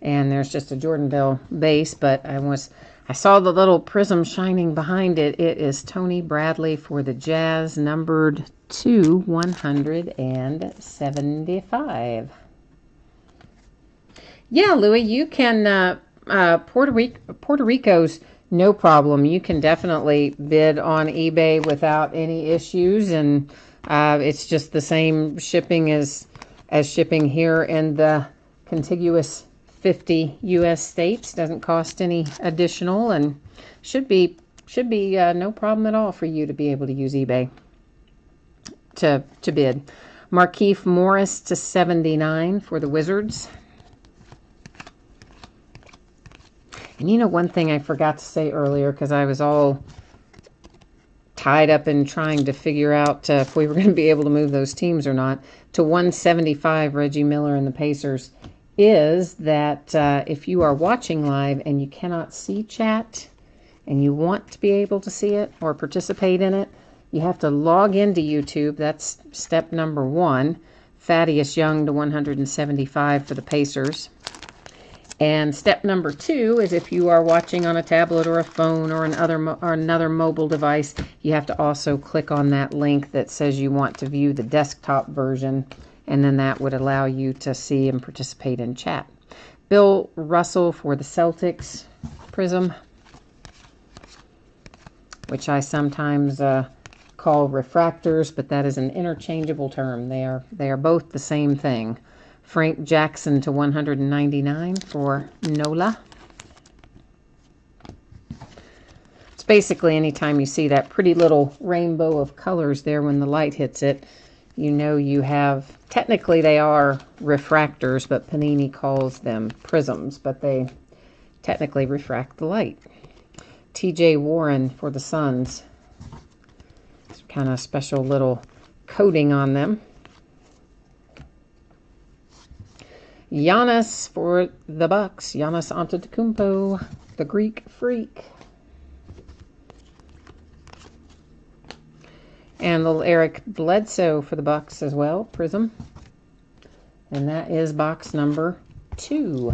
And there's just a Jordanville base, but I saw the little prism shining behind it. It is Tony Bradley for the Jazz, numbered to 175. Yeah, Louie, you can, Puerto Rico's No problem. You can definitely bid on eBay without any issues, and it's just the same shipping as shipping here in the contiguous 50 U.S. states. Doesn't cost any additional, and should be no problem at all for you to be able to use eBay to bid. Markieff Morris to 79 for the Wizards. And you know, one thing I forgot to say earlier, because I was all tied up in trying to figure out if we were going to be able to move those teams or not, to 175 Reggie Miller and the Pacers, is that if you are watching live and you cannot see chat and you want to be able to see it or participate in it, you have to log into YouTube. That's step number 1. Thaddeus Young to 175 for the Pacers. And step number 2 is if you are watching on a tablet or a phone or another mobile device, you have to also click on that link that says you want to view the desktop version, and then that would allow you to see and participate in chat. Bill Russell for the Celtics Prism, which I sometimes call refractors, but that is an interchangeable term. They are both the same thing. Frank Jackson to 199 for NOLA. It's basically anytime you see that pretty little rainbow of colors there when the light hits it, you know you have, technically they are refractors, but Panini calls them prisms, but they technically refract the light. TJ Warren for the Suns. It's kind of special little coating on them. Giannis for the Bucks. Giannis Antetokounmpo, the Greek Freak. And little Eric Bledsoe for the Bucks as well, Prism. And that is box number 2.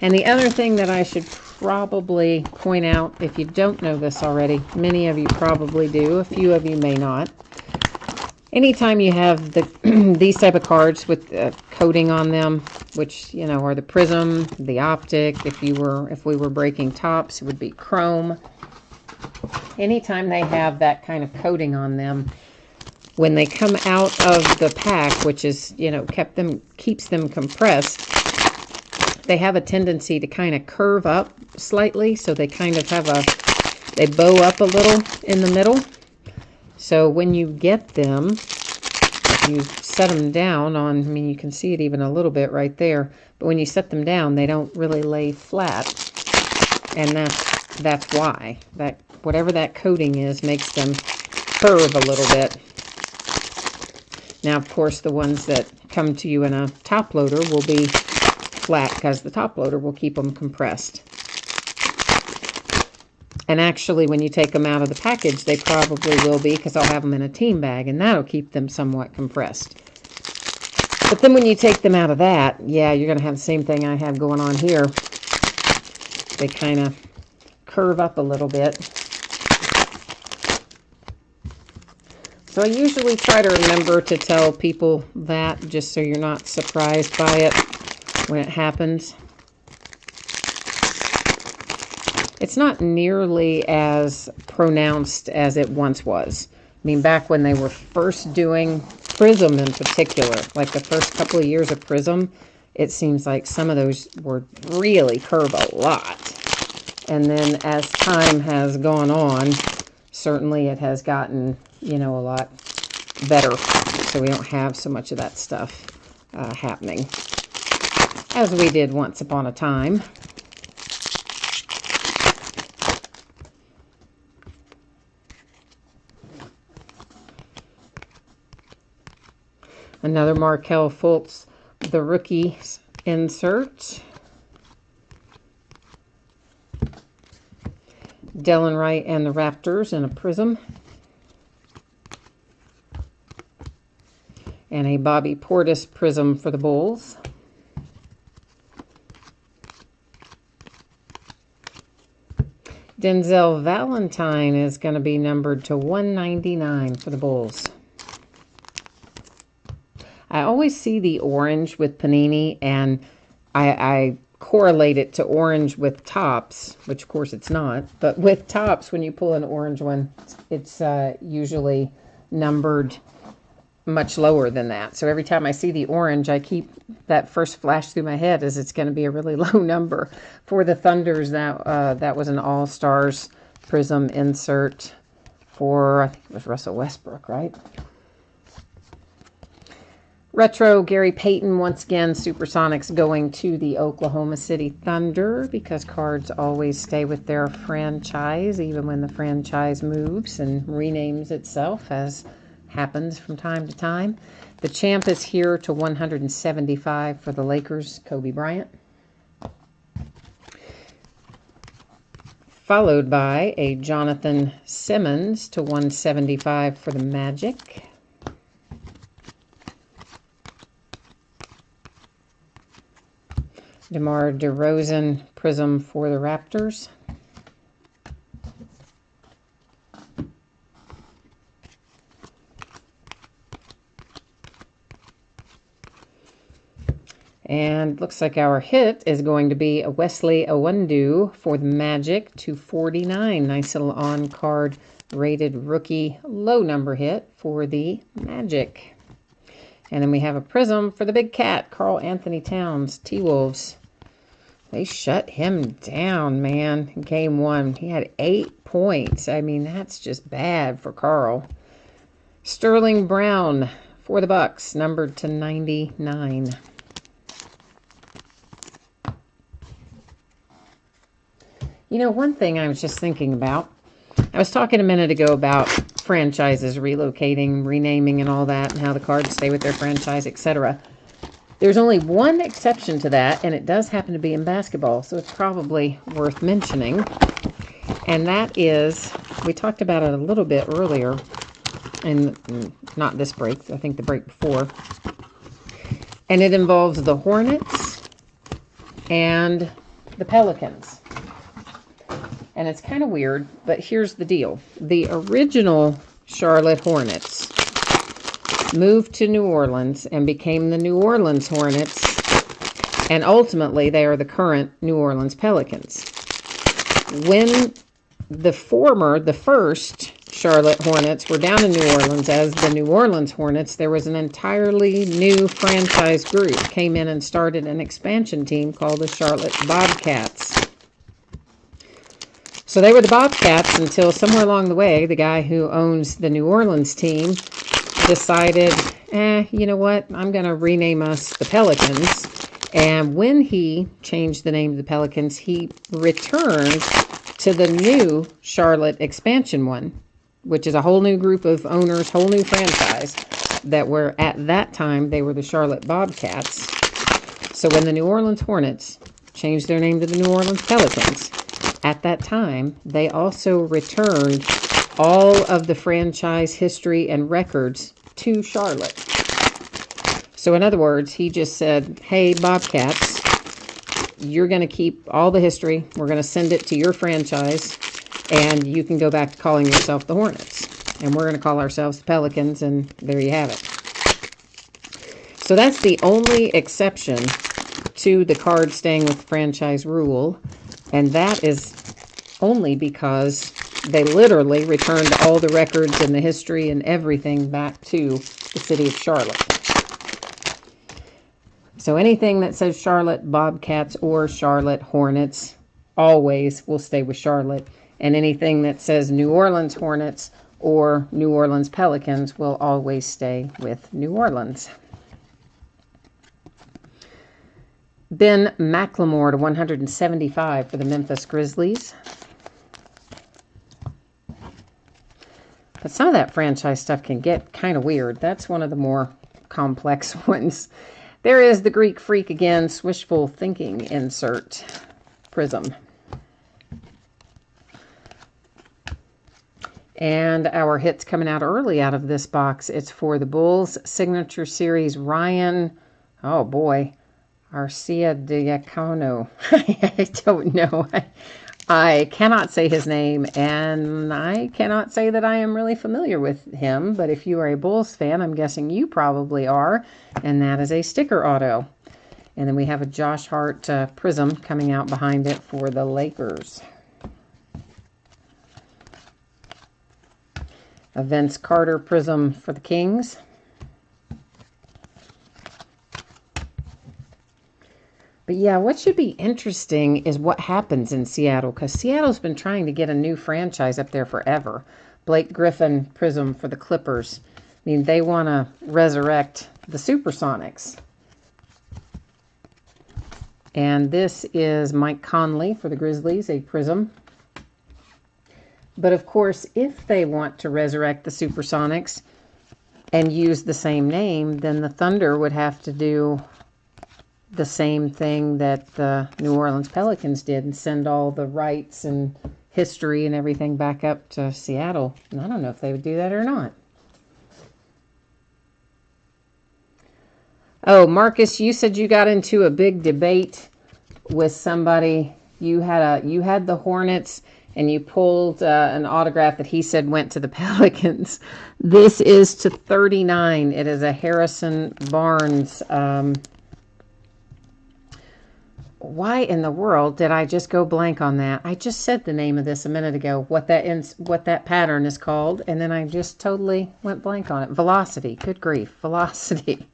And the other thing that I should probably point out, if you don't know this already, many of you probably do, a few of you may not. Anytime you have these type of cards with coating on them, which, you know, are the Prism, the Optic, if we were breaking tops, it would be Chrome. Anytime they have that kind of coating on them, when they come out of the pack, which is, you know, keeps them compressed, they have a tendency to kind of curve up slightly, so they kind of they bow up a little in the middle. So when you get them, you set them down on, I mean, you can see it even a little bit right there, but when you set them down, they don't really lay flat, and that's why. That whatever that coating is makes them curve a little bit. Now, of course, the ones that come to you in a top loader will be flat because the top loader will keep them compressed. And actually, when you take them out of the package, they probably will be, because I'll have them in a team bag, and that'll keep them somewhat compressed. But then when you take them out of that, yeah, you're going to have the same thing I have going on here. They kind of curve up a little bit. So I usually try to remember to tell people that, just so you're not surprised by it when it happens. It's not nearly as pronounced as it once was. I mean, back when they were first doing Prism in particular, like the first couple of years of Prism, it seems like some of those were really curve a lot. And then as time has gone on, certainly it has gotten, you know, a lot better. So we don't have so much of that stuff happening as we did once upon a time. Another Markelle Fultz, the rookie insert. Delon Wright and the Raptors in a Prism. And a Bobby Portis Prism for the Bulls. Denzel Valentine is going to be numbered to 199 for the Bulls. I always see the orange with Panini, and I correlate it to orange with tops, which of course it's not, but with tops, when you pull an orange one, it's usually numbered much lower than that. So every time I see the orange, I keep that first flash through my head as it's going to be a really low number. For the Thunders, that was an All-Stars Prism insert for, I think it was Russell Westbrook, right? Retro Gary Payton, once again, Supersonics going to the Oklahoma City Thunder, because cards always stay with their franchise, even when the franchise moves and renames itself, as happens from time to time. The champ is here to 175 for the Lakers, Kobe Bryant. Followed by a Jonathan Simmons to 175 for the Magic. DeMar DeRozan Prism for the Raptors. And looks like our hit is going to be a Wesley Iwundu for the Magic, 249. Nice little on-card rated rookie low number hit for the Magic. And then we have a Prism for the Big Cat, Karl Anthony Towns, T-Wolves. They shut him down, man, in Game 1. He had 8 points. I mean, that's just bad for Karl. Sterling Brown for the Bucks, numbered to 99. You know, one thing I was just thinking about, I was talking a minute ago about franchises relocating, renaming, and all that, and how the cards stay with their franchise, etc. There's only one exception to that, and it does happen to be in basketball, so it's probably worth mentioning. And that is, we talked about it a little bit earlier, and not this break, I think the break before. And it involves the Hornets and the Pelicans. And it's kind of weird, but here's the deal. The original Charlotte Hornets moved to New Orleans and became the New Orleans Hornets, and ultimately they are the current New Orleans Pelicans. When the first Charlotte Hornets were down in New Orleans as the New Orleans Hornets, there was an entirely new franchise group came in and started an expansion team called the Charlotte Bobcats. So they were the Bobcats until somewhere along the way, the guy who owns the New Orleans team decided, you know what, I'm going to rename us the Pelicans. And when he changed the name of the Pelicans, he returned to the new Charlotte expansion one, which is a whole new group of owners, whole new franchise, that were, at that time, they were the Charlotte Bobcats. So when the New Orleans Hornets changed their name to the New Orleans Pelicans, at that time, they also returned all of the franchise history and records to Charlotte. So in other words, he just said, hey, Bobcats, you're going to keep all the history. We're going to send it to your franchise, and you can go back to calling yourself the Hornets. And we're going to call ourselves the Pelicans, and there you have it. So that's the only exception to the card staying with franchise rule. And that is only because they literally returned all the records and the history and everything back to the city of Charlotte. So anything that says Charlotte Bobcats or Charlotte Hornets always will stay with Charlotte. And anything that says New Orleans Hornets or New Orleans Pelicans will always stay with New Orleans. Ben McLemore to 175 for the Memphis Grizzlies. But some of that franchise stuff can get kind of weird. That's one of the more complex ones. There is the Greek Freak again, Wishful Thinking insert, Prism. And our hit's coming out early out of this box. It's for the Bulls Signature Series Ryan, oh boy, Arcia Diacono. I don't know. I cannot say his name, and I cannot say that I am really familiar with him, but if you are a Bulls fan, I'm guessing you probably are, and that is a sticker auto. And then we have a Josh Hart prism coming out behind it for the Lakers. A Vince Carter prism for the Kings. But yeah, what should be interesting is what happens in Seattle, because Seattle's been trying to get a new franchise up there forever. Blake Griffin prism for the Clippers. I mean, they want to resurrect the Supersonics. And this is Mike Conley for the Grizzlies, a prism. But of course, if they want to resurrect the Supersonics and use the same name, then the Thunder would have to do the same thing that the New Orleans Pelicans did and send all the rights and history and everything back up to Seattle. And I don't know if they would do that or not. Oh, Marcus, you said you got into a big debate with somebody. You had the Hornets and you pulled an autograph that he said went to the Pelicans. This is to 39. It is a Harrison Barnes. Why in the world did I just go blank on that? I just said the name of this a minute ago, what that pattern is called, and then I just totally went blank on it. Velocity. Good grief. Velocity.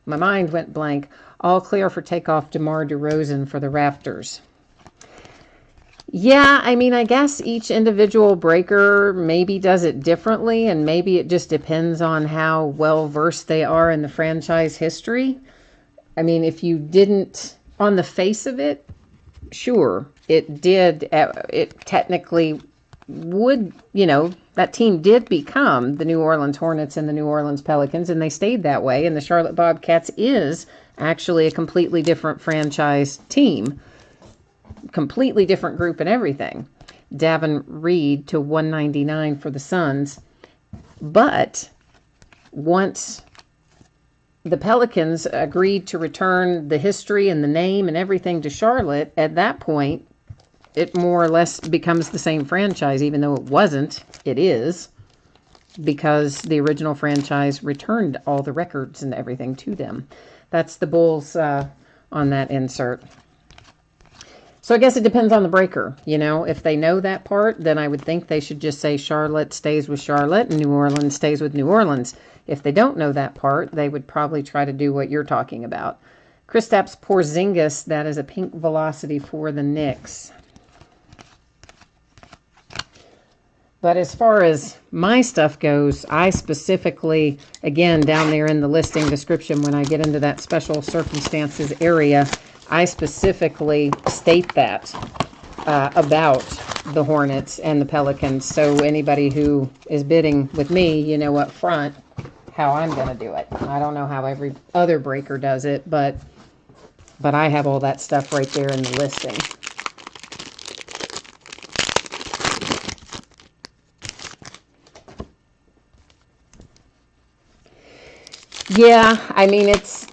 My mind went blank. All clear for takeoff, DeMar DeRozan for the Raptors. Yeah, I mean, I guess each individual breaker maybe does it differently, and maybe it just depends on how well versed they are in the franchise history. I mean, if you didn't, on the face of it, sure, it technically would, that team did become the New Orleans Hornets and the New Orleans Pelicans, and they stayed that way. And the Charlotte Bobcats is actually a completely different franchise team, completely different group and everything. Davin Reed to 199 for the Suns. But once the Pelicans agreed to return the history and the name and everything to Charlotte, at that point, it more or less becomes the same franchise, even though it wasn't. It is, because the original franchise returned all the records and everything to them. That's the Bulls on that insert. So I guess it depends on the breaker. If they know that part, then I would think they should just say Charlotte stays with Charlotte and New Orleans stays with New Orleans. If they don't know that part, they would probably try to do what you're talking about. Kristaps Porzingis, that is a pink velocity for the Knicks. But as far as my stuff goes, I specifically, again, down there in the listing description, when I get into that special circumstances area, I specifically state that about the Hornets and the Pelicans. So anybody who is bidding with me, you know up front how I'm going to do it. I don't know how every other breaker does it, but I have all that stuff right there in the listing. Yeah, I mean, it's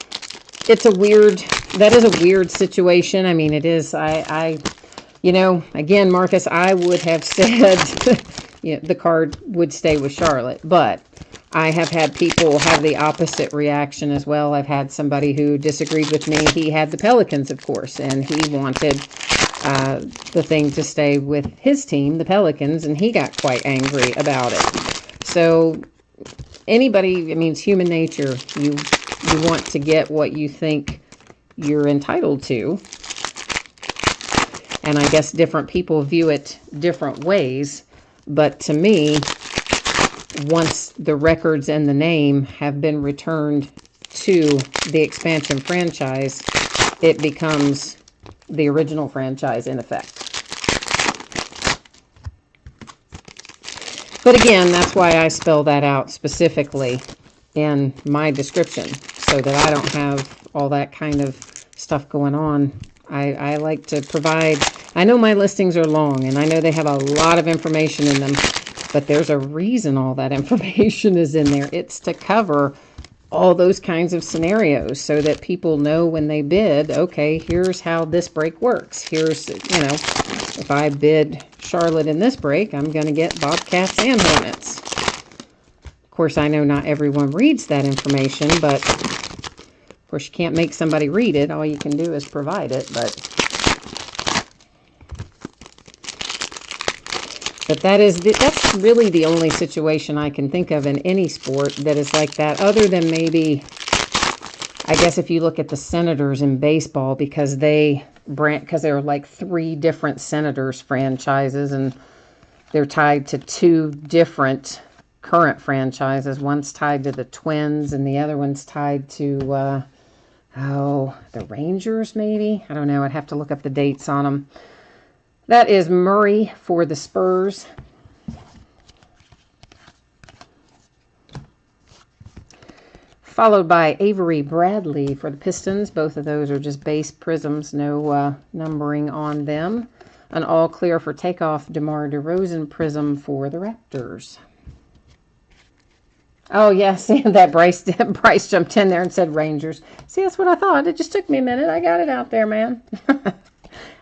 a weird, that is a weird situation. I mean, it is, again, Marcus, I would have said the card would stay with Charlotte, but I have had people have the opposite reaction as well. I've had somebody who disagreed with me. He had the Pelicans, of course, and he wanted the thing to stay with his team, the Pelicans, and he got quite angry about it. So anybody, it's human nature. You want to get what you think you're entitled to. And I guess different people view it different ways. But to me, once the records and the name have been returned to the expansion franchise, it becomes the original franchise in effect. But again, that's why I spell that out specifically in my description, so that I don't have all that kind of stuff going on. I like to provide, I know my listings are long, and I know they have a lot of information in them, but there's a reason all that information is in there. It's to cover all those kinds of scenarios so that people know when they bid, okay, here's how this break works. Here's, if I bid Charlotte in this break, I'm going to get Bobcats and Hornets. Of course, I know not everyone reads that information, but Of course, you can't make somebody read it. All you can do is provide it, but that's really the only situation I can think of in any sport that is like that, other than maybe, I guess if you look at the Senators in baseball, because there are like 3 different Senators franchises, and they're tied to 2 different current franchises. One's tied to the Twins, and the other one's tied to, the Rangers, maybe? I don't know. I'd have to look up the dates on them. That is Murray for the Spurs. Followed by Avery Bradley for the Pistons. Both of those are just base prisms, no numbering on them. An all clear for takeoff DeMar DeRozan prism for the Raptors. Oh, yeah, see that Bryce jumped in there and said Rangers. See, that's what I thought. It just took me a minute. I got it out there, man.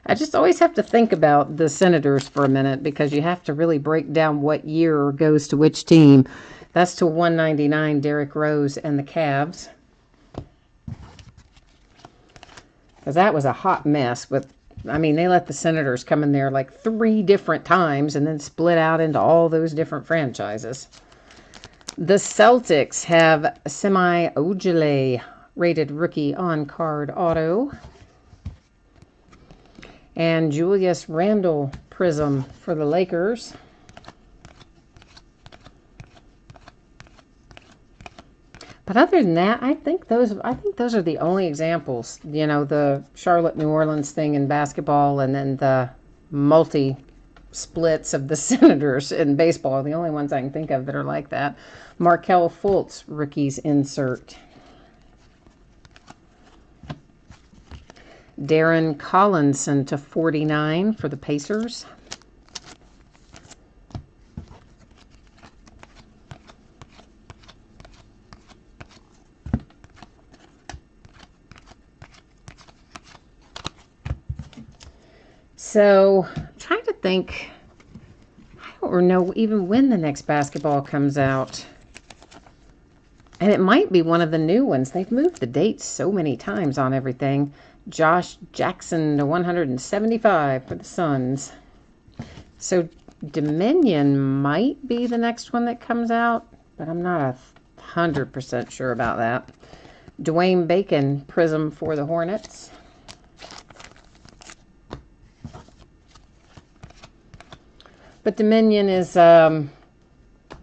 I just always have to think about the Senators for a minute, because you have to really break down what year goes to which team. That's to 199, Derrick Rose and the Cavs. Because that was a hot mess. They let the Senators come in there like 3 different times and then split out into all those different franchises. The Celtics have Semi Ojeleye rated rookie on-card auto. And Julius Randle prism for the Lakers. But other than that, I think those are the only examples. You know, the Charlotte New Orleans thing in basketball, and then the multi-splits of the Senators in baseball are the only ones I can think of that are like that. Markelle Fultz rookies insert. Darren Collinson to 49 for the Pacers. So, I'm trying to think, I don't know even when the next basketball comes out. And it might be one of the new ones. They've moved the dates so many times on everything. Josh Jackson to 175 for the Suns. So Dominion might be the next one that comes out, but I'm not 100% sure about that. Dwayne Bacon prism for the Hornets. But Dominion is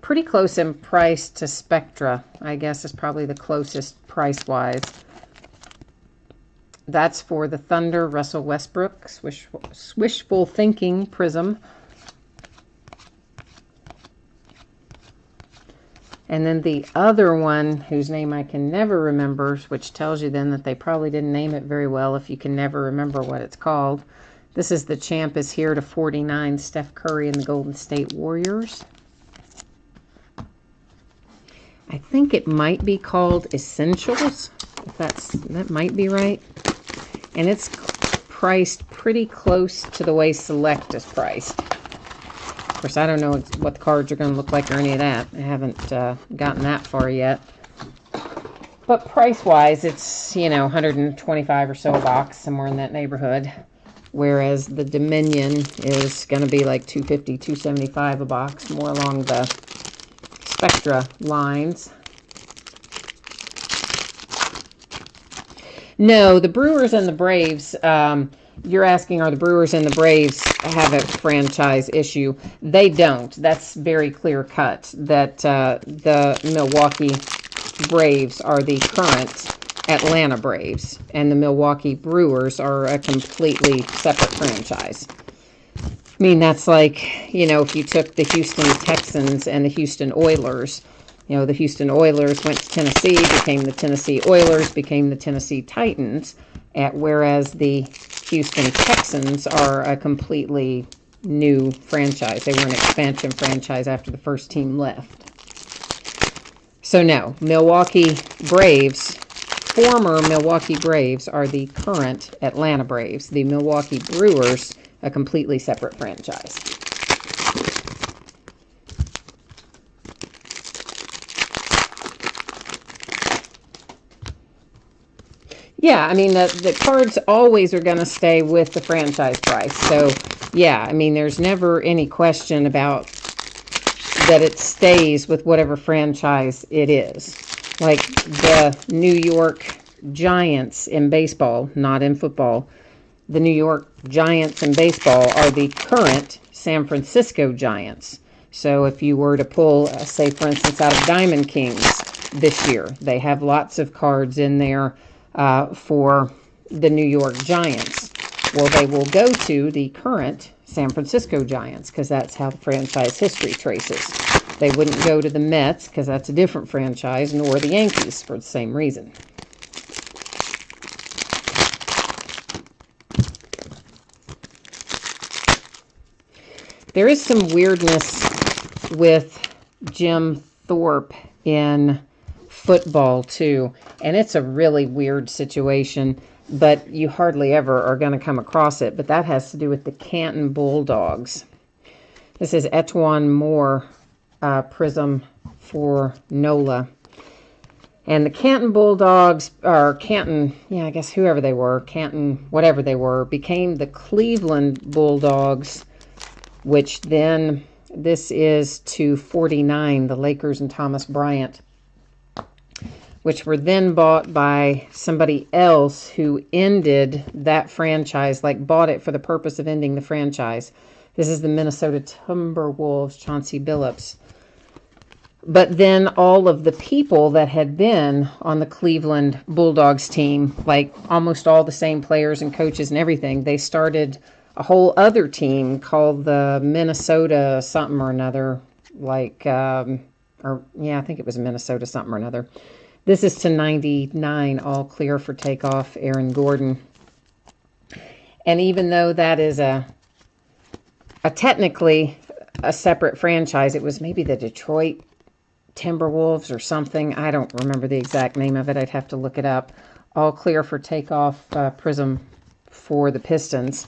pretty close in price to Spectra. I guess is probably the closest price-wise. That's for the Thunder, Russell Westbrook, Wishful Thinking prism. And then the other one, whose name I can never remember, which tells you then that they probably didn't name it very well if you can never remember what it's called. This is the Champ is Here to 49, Steph Curry and the Golden State Warriors. I think it might be called Essentials, if that might be right. And it's priced pretty close to the way Select is priced. Of course, I don't know what the cards are going to look like or any of that. I haven't gotten that far yet. But price-wise, it's, you know, $125 or so a box, somewhere in that neighborhood. Whereas the Dominion is going to be like $250, $275 a box, more along the Spectra lines. No, the Brewers and the Braves, you're asking, are the Brewers and the Braves have a franchise issue? They don't. That's very clear cut, that the Milwaukee Braves are the current Atlanta Braves, and the Milwaukee Brewers are a completely separate franchise. I mean, that's like, you know, if you took the Houston Texans and the Houston Oilers, you know, the Houston Oilers went to Tennessee, became the Tennessee Oilers, became the Tennessee Titans, whereas the Houston Texans are a completely new franchise. They were an expansion franchise after the first team left. So no, Milwaukee Braves, former Milwaukee Braves, are the current Atlanta Braves. The Milwaukee Brewers, a completely separate franchise. Yeah, I mean, the cards always are going to stay with the franchise price. So, yeah, I mean, there's never any question about that it stays with whatever franchise it is. Like the New York Giants in baseball, not in football. The New York Giants in baseball are the current San Francisco Giants. So if you were to pull, say, for instance, out of Diamond Kings this year, they have lots of cards in there for the New York Giants. Well, they will go to the current San Francisco Giants because that's how the franchise history traces. They wouldn't go to the Mets because that's a different franchise, nor the Yankees for the same reason. There is some weirdness with Jim Thorpe in football too, and it's a really weird situation, but you hardly ever are going to come across it. But that has to do with the Canton Bulldogs. This is Etwan Moore Prism for NOLA. And the Canton Bulldogs, or Canton, yeah, I guess whoever they were, Canton, whatever they were, became the Cleveland Bulldogs, which then, this is to 49, the Lakers and Thomas Bryant, which were then bought by somebody else who ended that franchise, like bought it for the purpose of ending the franchise. This is the Minnesota Timberwolves, Chauncey Billups. But then all of the people that had been on the Cleveland Bulldogs team, like almost all the same players and coaches and everything, they started a whole other team called the Minnesota something or another, like, I think it was Minnesota something or another. This is to 99, all clear for takeoff, Aaron Gordon. And even though that is a technically a separate franchise, it was maybe the Detroit Timberwolves or something. I don't remember the exact name of it. I'd have to look it up. All clear for takeoff, Prism for the Pistons.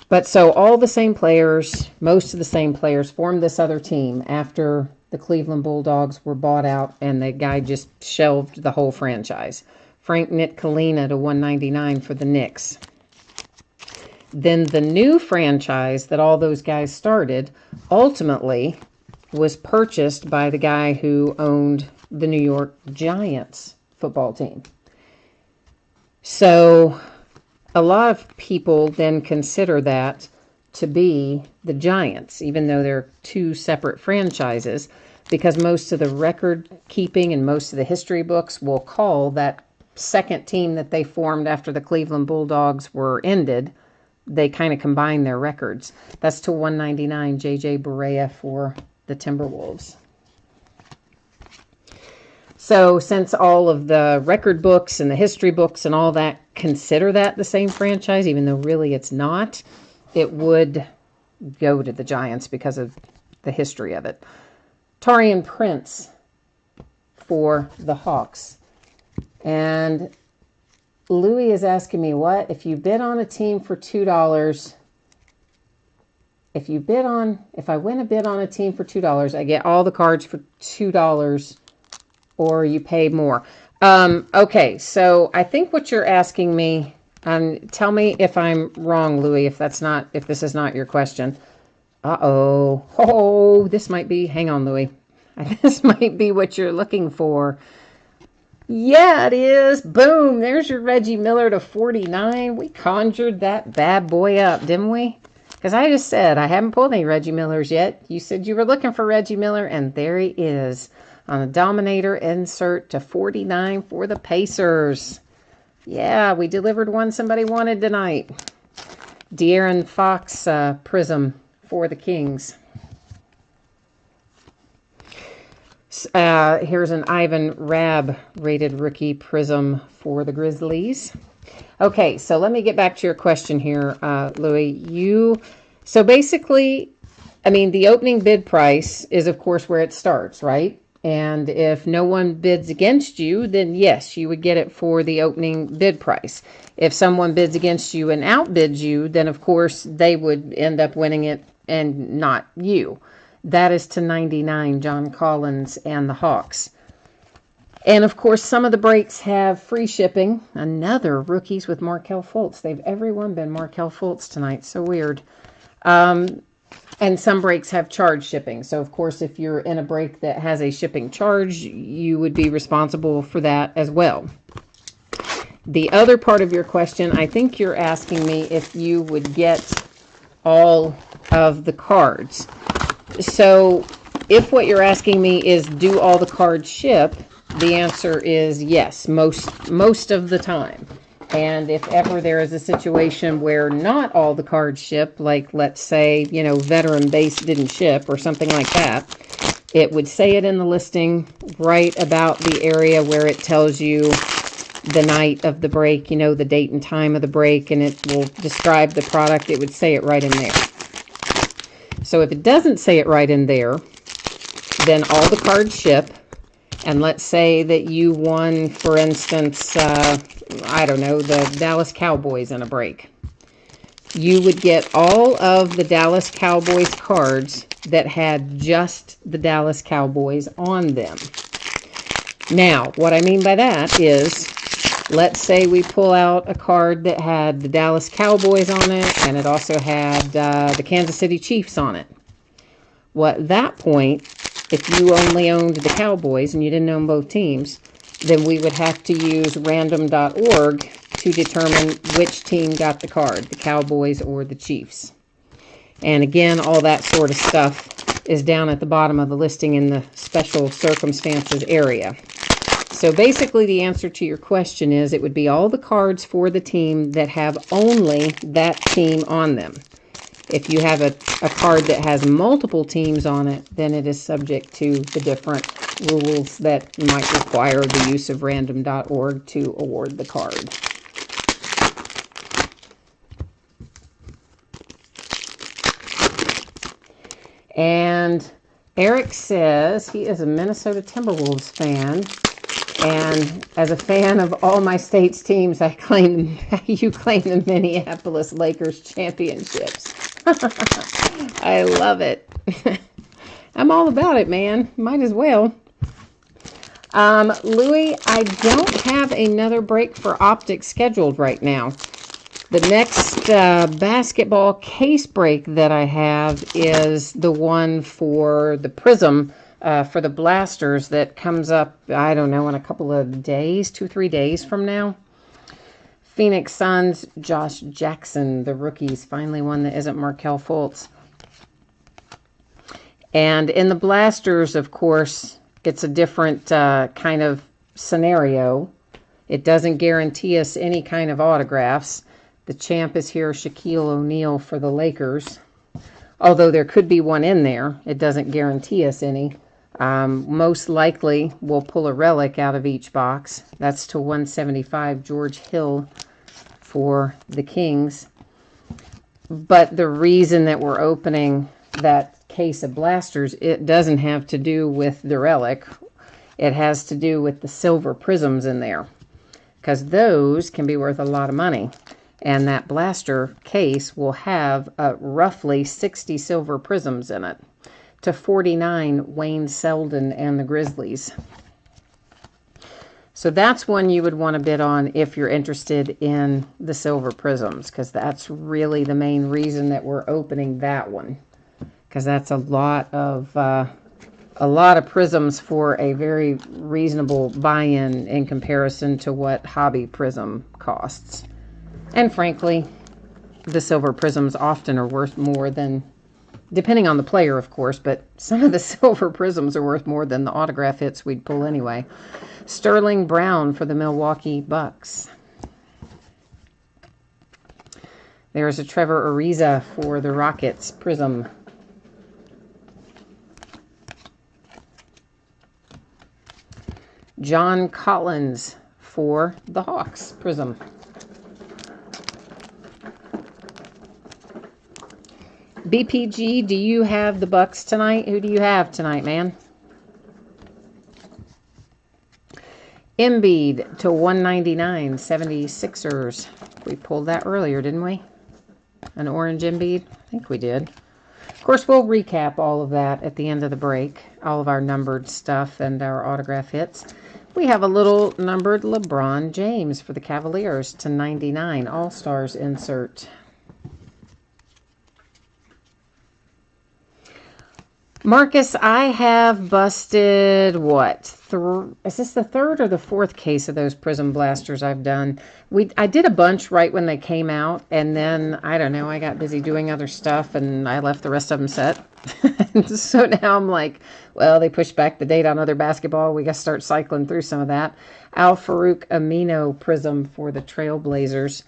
But so all the same players, most of the same players, formed this other team after the Cleveland Bulldogs were bought out, and the guy just shelved the whole franchise. Frank Nitkalina to 199 for the Knicks. Then the new franchise that all those guys started ultimately was purchased by the guy who owned the New York Giants football team. So a lot of people then consider that to be the Giants, even though they're two separate franchises, because most of the record keeping and most of the history books will call that second team that they formed after the Cleveland Bulldogs were ended, they kind of combine their records. That's to 199, J.J. Barea for the Timberwolves. So since all of the record books and the history books and all that consider that the same franchise, even though really it's not, it would go to the Giants because of the history of it. Taurean Prince for the Hawks. And Louis is asking me, what? If you bid on a team for $2, if I win a bid on a team for $2, I get all the cards for $2, or you pay more. Okay, so I think what you're asking me, tell me if I'm wrong, Louis, if this is not your question. Oh, this might be, hang on, Louis. This might be what you're looking for. Yeah, it is. Boom, there's your Reggie Miller to 49. We conjured that bad boy up, didn't we? Because I just said I haven't pulled any Reggie Millers yet. You said you were looking for Reggie Miller, and there he is on a Dominator insert to 49 for the Pacers. Yeah, we delivered one somebody wanted tonight. De'Aaron Fox Prism for the Kings. Here's an Ivan Rabb rated rookie Prism for the Grizzlies. Okay, so let me get back to your question here, Louis. So basically, I mean, the opening bid price is, of course, where it starts, right? And if no one bids against you, then yes, you would get it for the opening bid price. If someone bids against you and outbids you, then of course they would end up winning it and not you. That is to 99, John Collins and the Hawks. And of course, some of the breaks have free shipping. Another rookies with Markelle Fultz. They've everyone been Markelle Fultz tonight. So weird. And some breaks have charge shipping. So of course, if you're in a break that has a shipping charge, you would be responsible for that as well. The other part of your question, I think you're asking me if you would get all of the cards. So if what you're asking me is, do all the cards ship? The answer is yes, most of the time. And if ever there is a situation where not all the cards ship, like let's say, veteran base didn't ship or something like that, it would say it in the listing right about the area where it tells you the night of the break, the date and time of the break, and it will describe the product. It would say it right in there. So if it doesn't say it right in there, then all the cards ship. And let's say that you won, for instance, I don't know, the Dallas Cowboys in a break. You would get all of the Dallas Cowboys cards that had just the Dallas Cowboys on them. Now, what I mean by that is, let's say we pull out a card that had the Dallas Cowboys on it, and it also had the Kansas City Chiefs on it. Well, at that point, if you only owned the Cowboys and you didn't own both teams, then we would have to use random.org to determine which team got the card, the Cowboys or the Chiefs. And again, all that sort of stuff is down at the bottom of the listing in the special circumstances area. So basically the answer to your question is it would be all the cards for the team that have only that team on them. If you have a card that has multiple teams on it, then it is subject to the different rules that might require the use of random.org to award the card. And Eric says he is a Minnesota Timberwolves fan. And as a fan of all my state's teams, you claim the Minneapolis Lakers championships. I love it. I'm all about it, man. Might as well. Louis, I don't have another break for optic scheduled right now. The next basketball case break that I have is the one for the Prism, for the Blasters, that comes up, I don't know, in a couple of days, 2-3 days from now. Phoenix Suns, Josh Jackson, the rookies, finally one that isn't Markelle Fultz. And in the Blasters, of course, it's a different kind of scenario. It doesn't guarantee us any kind of autographs. The champ is here, Shaquille O'Neal for the Lakers. Although there could be one in there, it doesn't guarantee us any. Most likely, we'll pull a relic out of each box. That's to 175, George Hill for the Kings. But the reason that we're opening that case of Blasters, it doesn't have to do with the relic. It has to do with the silver prisms in there, because those can be worth a lot of money. And that blaster case will have roughly 60 silver prisms in it, to 49 Wayne Selden and the Grizzlies. So that's one you would want to bid on if you're interested in the silver prisms, because that's really the main reason that we're opening that one, because that's a lot of prisms for a very reasonable buy-in in comparison to what hobby prism costs. And frankly, the silver prisms often are worth more than, depending on the player, of course, but some of the silver prisms are worth more than the autograph hits we'd pull anyway. Sterling Brown for the Milwaukee Bucks. There's a Trevor Ariza for the Rockets prism. John Collins for the Hawks prism. BPG, do you have the Bucks tonight? Who do you have tonight, man? Embiid to 199, 76ers. We pulled that earlier, didn't we? An orange Embiid? I think we did. Of course, we'll recap all of that at the end of the break. All of our numbered stuff and our autograph hits. We have a little numbered LeBron James for the Cavaliers to 99 All-Stars insert. Marcus, I have busted, what, is this the third or the fourth case of those Prism Blasters I've done? I did a bunch right when they came out, and then, I don't know, I got busy doing other stuff, and I left the rest of them set. So now I'm like, well, they pushed back the date on other basketball. We got to start cycling through some of that. Al Farouk Amino Prism for the Trailblazers.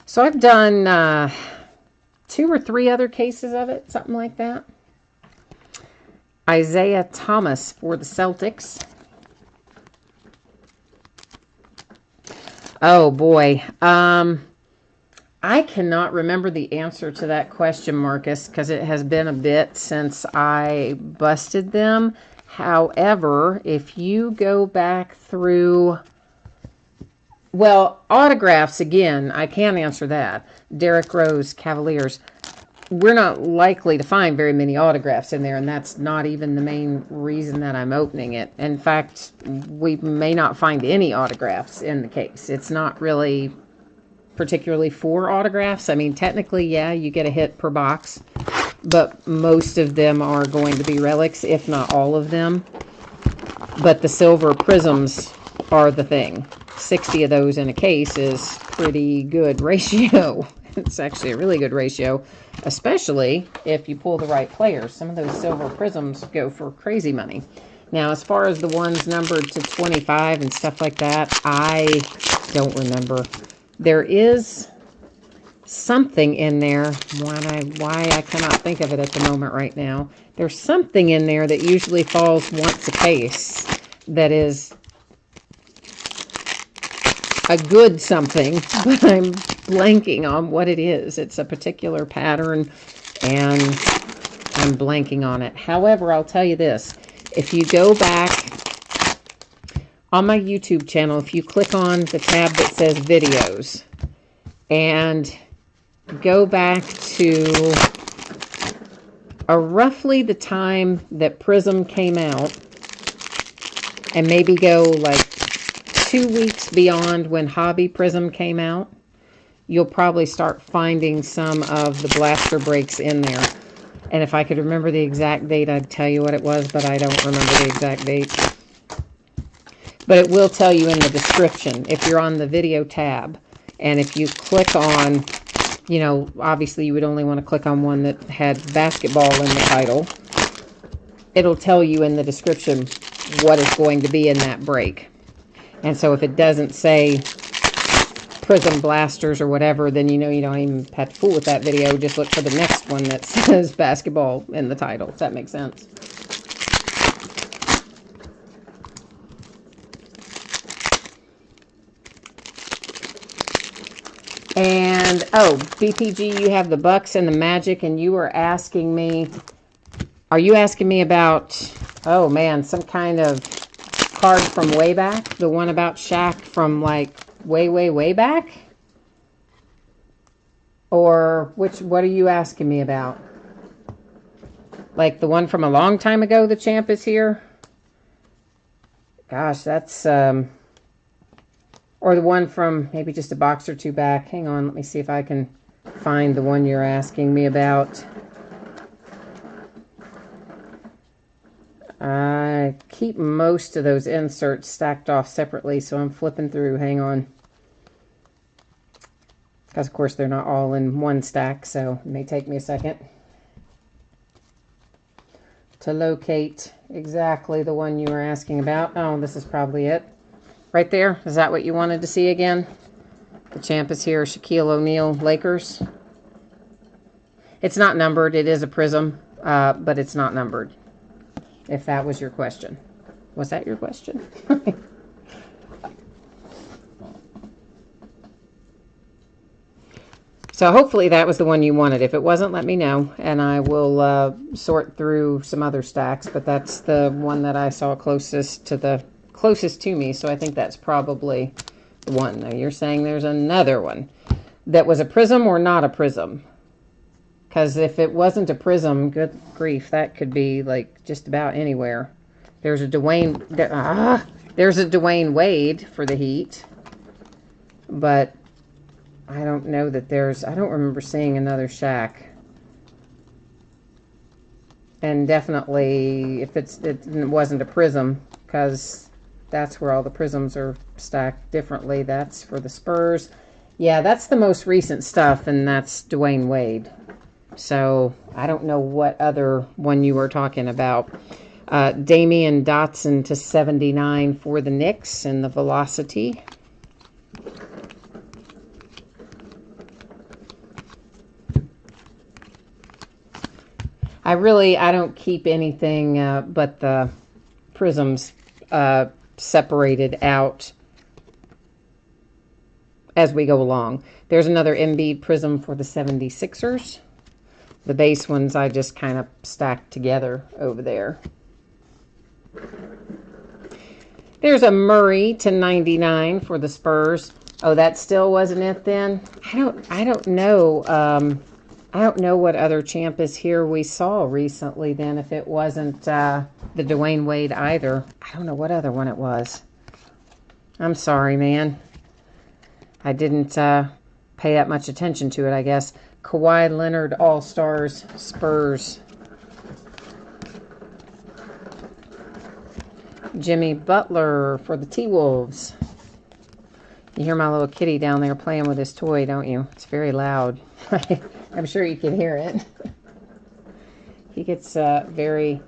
So I've done 2 or 3 other cases of it, something like that. Isaiah Thomas for the Celtics. Oh, boy. I cannot remember the answer to that question, Marcus, because it has been a bit since I busted them. However, if you go back through... Well, autographs, again, I can answer that. Derrick Rose, Cavaliers. We're not likely to find very many autographs in there, and that's not even the main reason that I'm opening it. In fact, we may not find any autographs in the case. It's not really particularly for autographs. I mean, technically, yeah, you get a hit per box, but most of them are going to be relics, if not all of them. But the silver prisms are the thing. 60 of those in a case is pretty good ratio. It's actually a really good ratio, especially if you pull the right players. Some of those silver prisms go for crazy money. Now, as far as the ones numbered to 25 and stuff like that, I don't remember. There is something in there. Why I cannot think of it at the moment right now. There's something in there that usually falls once a case that is a good something, but I'm blanking on what it is. It's a particular pattern, and I'm blanking on it. However, I'll tell you this. If you go back on my YouTube channel, if you click on the tab that says videos, and go back to roughly the time that Prism came out, and maybe go like 2 weeks beyond when Hobby Prism came out, you'll probably start finding some of the blaster breaks in there. And if I could remember the exact date, I'd tell you what it was, but I don't remember the exact date. But it will tell you in the description if you're on the video tab. And if you click on, you know, obviously you would only want to click on one that had basketball in the title. It'll tell you in the description what is going to be in that break. And so if it doesn't say Prism Blasters or whatever, then you know you don't even have to fool with that video. Just look for the next one that says basketball in the title, if that makes sense. And, oh, BPG, you have the Bucks and the Magic, and you were asking me, are you asking me about, oh man, some kind of card from way back? The one about Shaq from like way back? Or what are you asking me about? Like the one from a long time ago, the champ is here? Gosh, that's, or the one from maybe just a box or two back. Hang on, let me see if I can find the one you're asking me about. I keep most of those inserts stacked off separately, so I'm flipping through. Hang on. Because, of course, they're not all in one stack, so it may take me a second to locate exactly the one you were asking about. Oh, this is probably it. Right there. Is that what you wanted to see again? The champ is here. Shaquille O'Neal, Lakers. It's not numbered. It is a prism, but it's not numbered. If that was your question. Was that your question? So hopefully that was the one you wanted. If it wasn't, let me know, and I will sort through some other stacks. But that's the one that I saw closest to me, so I think that's probably the one. Now you're saying there's another one that was a prism or not a prism? Because if it wasn't a prism, good grief, that could be like just about anywhere. There's a Dwayne There's a Dwayne Wade for the Heat, but I don't know that there's, I don't remember seeing another Shaq. And definitely, if it wasn't a prism, because that's where all the prisms are stacked differently. That's for the Spurs. Yeah, that's the most recent stuff, and that's Dwayne Wade. So I don't know what other one you were talking about. Damian Dotson to 79 for the Knicks and the Velocity. I don't keep anything but the prisms separated out as we go along. There's another Embiid prism for the 76ers. The base ones I just kind of stacked together over there. There's a Murray to 99 for the Spurs. Oh, that still wasn't it then? I don't know. I don't know what other champ is here we saw recently then, if it wasn't the Dwayne Wade either. I don't know what other one it was. I'm sorry, man. I didn't pay that much attention to it, I guess. Kawhi Leonard All-Stars Spurs. Jimmy Butler for the T-Wolves. You hear my little kitty down there playing with his toy, don't you? It's very loud. I'm sure you can hear it. He gets very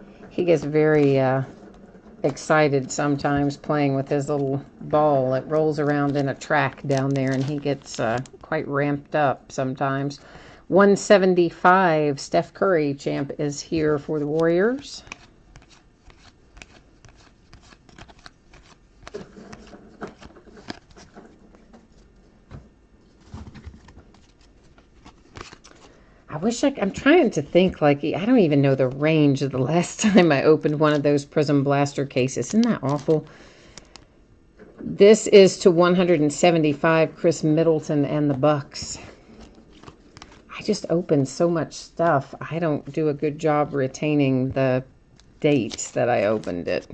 excited sometimes playing with his little ball. It rolls around in a track down there, and he gets quite ramped up sometimes. 175 Steph Curry champ is here for the Warriors. I'm trying to think, like, I don't even know the range of the last time I opened one of those Prism Blaster cases. Isn't that awful? This is to 175 Chris Middleton and the Bucks. I just opened so much stuff. I don't do a good job retaining the dates that I opened it.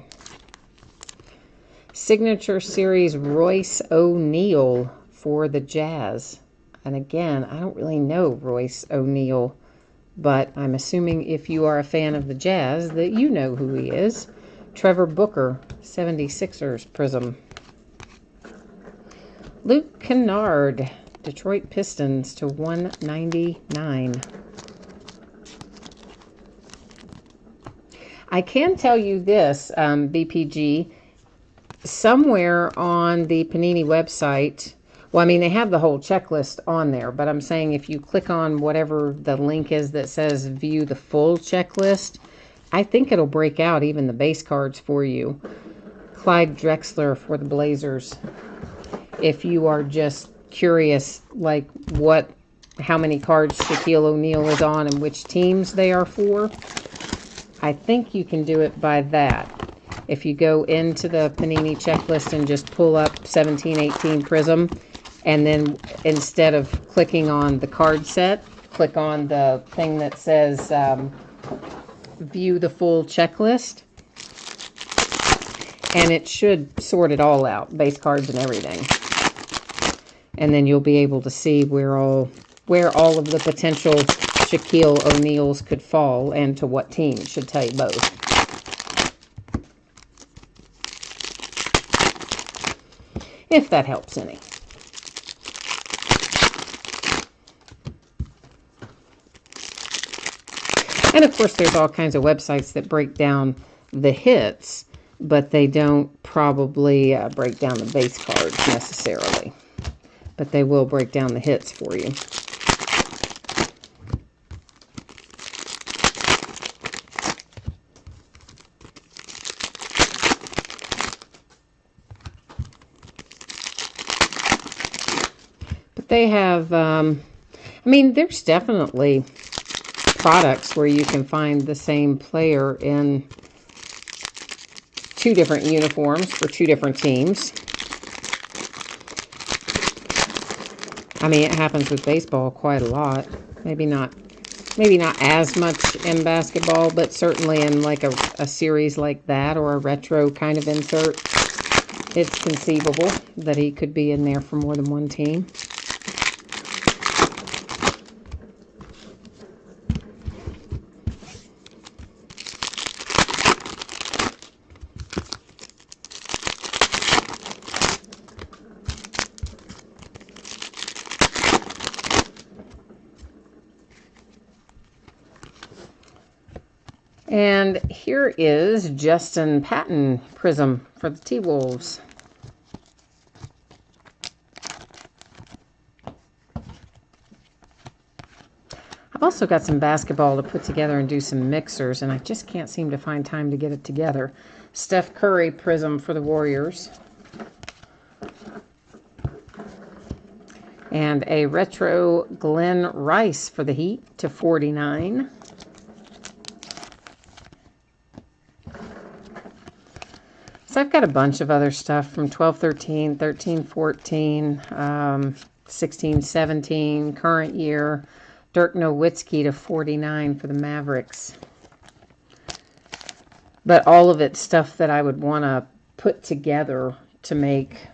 Signature Series Royce O'Neal for the Jazz. And again, I don't really know Royce O'Neal, but I'm assuming if you are a fan of the Jazz that you know who he is. Trevor Booker, 76ers Prism. Luke Kennard, Detroit Pistons to 199. I can tell you this, BPG, somewhere on the Panini website. Well, I mean, they have the whole checklist on there, but I'm saying if you click on whatever the link is that says view the full checklist, I think it'll break out even the base cards for you. Clyde Drexler for the Blazers. If you are just curious, like how many cards Shaquille O'Neal is on and which teams they are for, I think you can do it by that. If you go into the Panini checklist and just pull up 1718 Prism, and then instead of clicking on the card set, click on the thing that says view the full checklist, and it should sort it all out, base cards and everything. And then you'll be able to see where all of the potential Shaquille O'Neals could fall and to what team. It should tell you both. If that helps any. And of course, there's all kinds of websites that break down the hits, but they don't probably break down the base cards necessarily. But they will break down the hits for you. But they have, I mean, there's definitely products where you can find the same player in two different uniforms for two different teams. I mean, it happens with baseball quite a lot. Maybe not as much in basketball, but certainly in like a series like that or a retro kind of insert. it's conceivable that he could be in there for more than one team. And here is Justin Patton Prism for the T-Wolves. I've also got some basketball to put together and do some mixers, and I just can't seem to find time to get it together. Steph Curry Prism for the Warriors. And a retro Glenn Rice for the Heat to 49. So I've got a bunch of other stuff from 12-13, 13-14, 16-17, current year. Dirk Nowitzki to 49 for the Mavericks. But all of it stuff that I would want to put together to make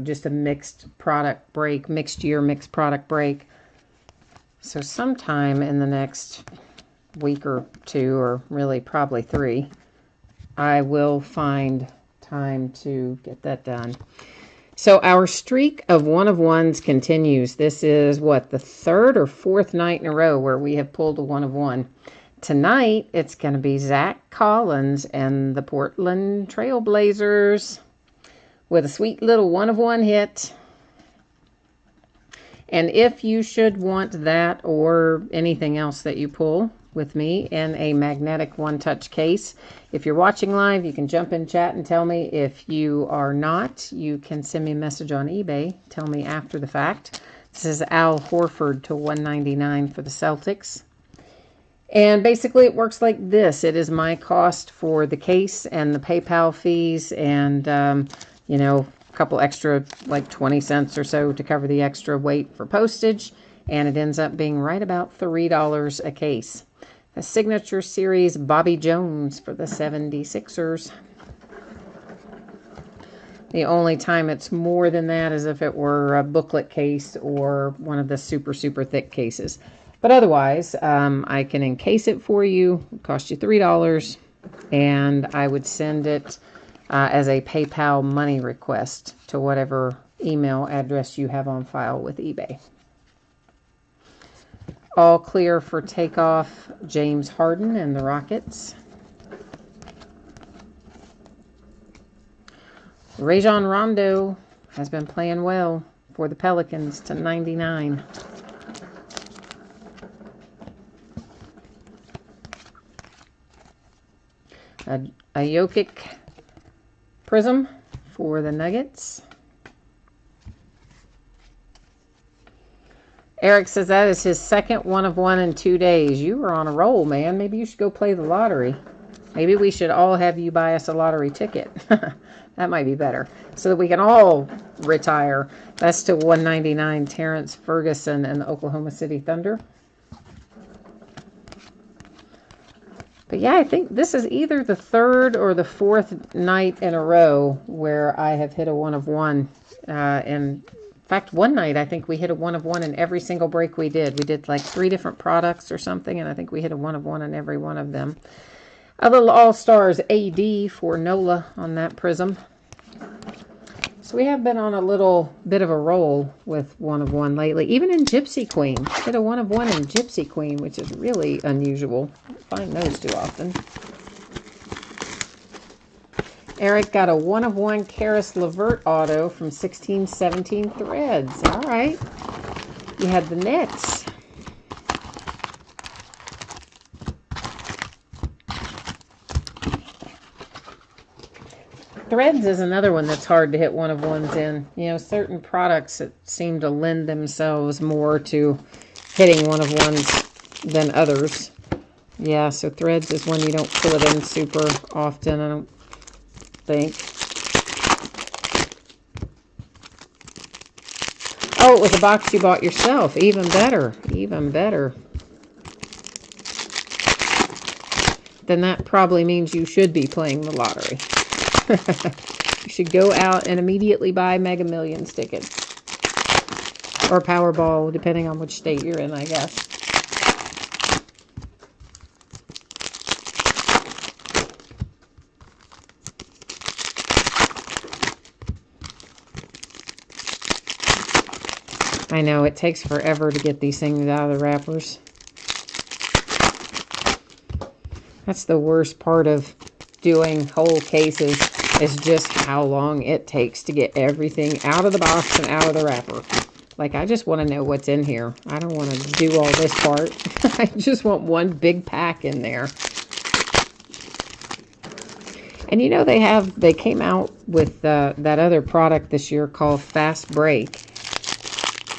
just a mixed product break, mixed year, mixed product break. So sometime in the next week or two, or really probably 3, I will find time to get that done. So our streak of 1-of-1s continues. This is, what, the 3rd or 4th night in a row where we have pulled a 1-of-1. Tonight, it's going to be Zach Collins and the Portland Trail Blazers with a sweet little 1-of-1 hit. And if you should want that or anything else that you pull with me in a magnetic one-touch case, if you're watching live, you can jump in chat and tell me. If you are not, you can send me a message on eBay. Tell me after the fact. This is Al Horford to 199 for the Celtics. And basically it works like this. It is my cost for the case and the PayPal fees and, you know, a couple extra, like 20 cents or so to cover the extra weight for postage. And it ends up being right about $3 a case. A Signature Series Bobby Jones for the 76ers. The only time it's more than that is if it were a booklet case or one of the super, super thick cases. But otherwise, I can encase it for you. It cost you $3. And I would send it as a PayPal money request to whatever email address you have on file with eBay. All clear for takeoff, James Harden and the Rockets. Rajon Rondo has been playing well for the Pelicans to 99. A Jokic Prism for the Nuggets. Eric says that is his second 1-of-1 in 2 days. You are on a roll, man. Maybe you should go play the lottery. Maybe we should all have you buy us a lottery ticket. That might be better. So that we can all retire. That's to 199, Terrence Ferguson and the Oklahoma City Thunder. But yeah, I think this is either the 3rd or the 4th night in a row where I have hit a 1-of-1. In fact, one night I think we hit a 1-of-1 in every single break we did. We did like 3 different products or something, and I think we hit a 1-of-1 in every one of them. A little All-Stars AD for Nola on that prism. So we have been on a little bit of a roll with 1-of-1 lately. Even in Gypsy Queen. Hit a 1-of-1 in Gypsy Queen, which is really unusual. I don't find those too often. Eric got a 1-of-1 Karis LeVert auto from 16-17 Threads. All right. You had the Nets. Threads is another one that's hard to hit 1-of-1s in. You know, certain products that seem to lend themselves more to hitting 1-of-1s than others. Yeah, so Threads is one you don't pull it in super often, I don't think. Oh, it was a box you bought yourself. Even better. Even better. Then that probably means you should be playing the lottery. You should go out and immediately buy Mega Millions tickets. Or Powerball, depending on which state you're in, I guess. I know, it takes forever to get these things out of the wrappers. That's the worst part of doing whole cases, is just how long it takes to get everything out of the box and out of the wrapper. Like, I just want to know what's in here. I don't want to do all this part. I just want one big pack in there. And you know, they came out with that other product this year called Fast Break,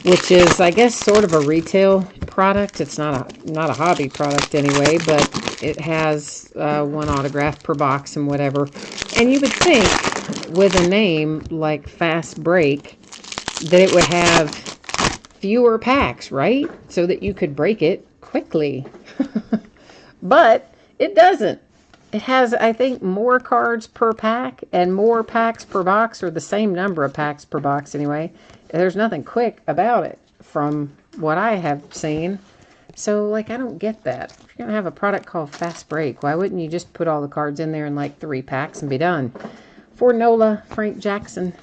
which is, I guess, sort of a retail product. It's not a hobby product anyway, but it has one autograph per box and whatever. And you would think, with a name like Fast Break, that it would have fewer packs, right? So that you could break it quickly. But it doesn't. It has, I think, more cards per pack and more packs per box, or the same number of packs per box anyway. There's nothing quick about it from what I have seen. So, like, I don't get that. If you're going to have a product called Fast Break, why wouldn't you just put all the cards in there in like 3 packs and be done? For Nola, Frank Jackson.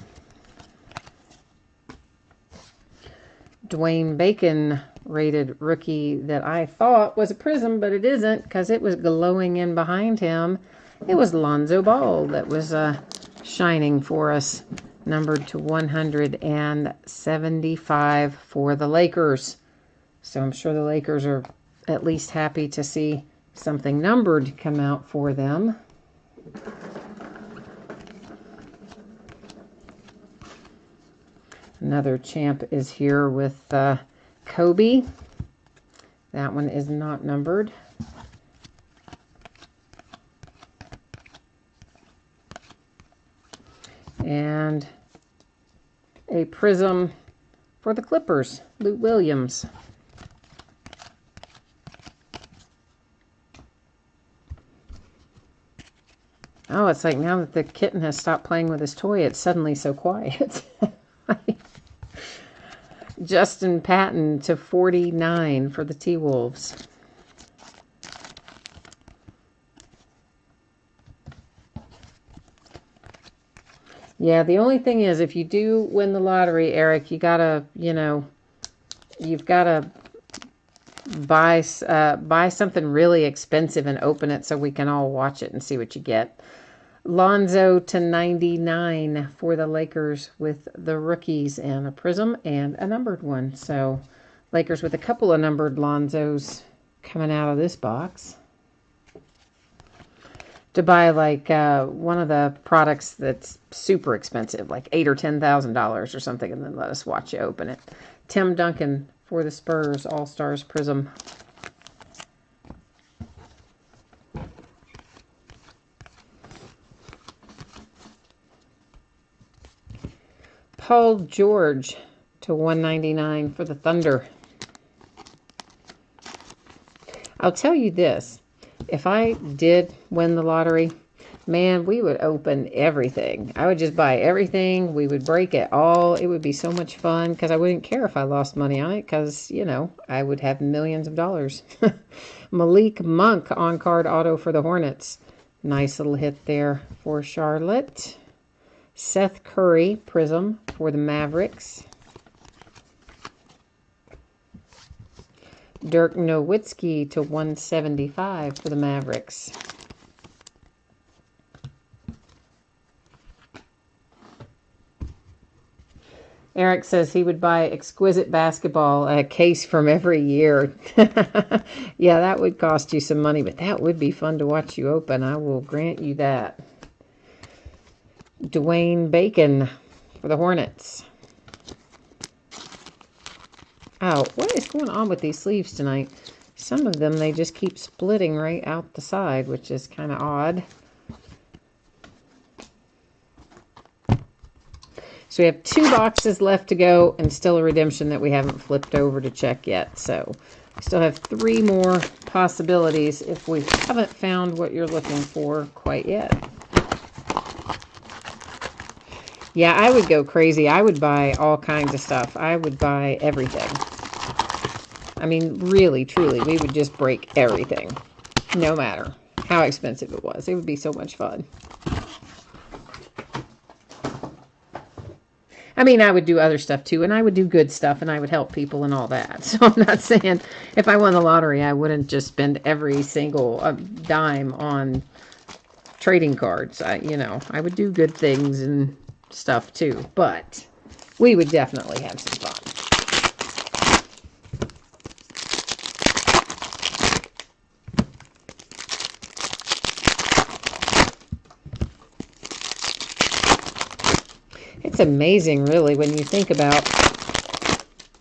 Dwayne Bacon rated rookie that I thought was a prism, but it isn't, because it was glowing in behind him. It was Lonzo Ball that was shining for us, numbered to 175 for the Lakers. So I'm sure the Lakers are at least happy to see something numbered come out for them. Another champ is here with Kobe. That one is not numbered. And a prism for the Clippers, Lou Williams. Oh, it's like now that the kitten has stopped playing with his toy, it's suddenly so quiet. Justin Patton to 49 for the T-Wolves. Yeah, the only thing is, if you do win the lottery, Eric, you gotta, you know, you've gotta buy something really expensive and open it so we can all watch it and see what you get. Lonzo to 99 for the Lakers with the rookies, and a prism and a numbered one. So Lakers with a couple of numbered Lonzos coming out of this box. To buy like one of the products that's super expensive, like $8,000 or $10,000 or something, and then let us watch you open it. Tim Duncan for the Spurs All-Stars Prism. Paul George to 199 for the Thunder. I'll tell you this. If I did win the lottery, man, we would open everything. I would just buy everything. We would break it all. It would be so much fun, because I wouldn't care if I lost money on it, because, you know, I would have millions of dollars. Malik Monk on-card auto for the Hornets. Nice little hit there for Charlotte. Seth Curry prism for the Mavericks. Dirk Nowitzki to 175 for the Mavericks. Eric says he would buy Exquisite Basketball, a case from every year. Yeah, that would cost you some money, but that would be fun to watch you open. I will grant you that. Dwayne Bacon for the Hornets. Oh, what is going on with these sleeves tonight? Some of them, they just keep splitting right out the side, which is kind of odd. So we have 2 boxes left to go, and still a redemption that we haven't flipped over to check yet. So we still have 3 more possibilities if we haven't found what you're looking for quite yet. Yeah, I would go crazy. I would buy all kinds of stuff. I would buy everything. I mean, really, truly, we would just break everything, no matter how expensive it was. It would be so much fun. I mean, I would do other stuff too, and I would do good stuff, and I would help people and all that. So I'm not saying if I won the lottery, I wouldn't just spend every single dime on trading cards. I would do good things and stuff too, but we would definitely have some fun. It's amazing, really, when you think about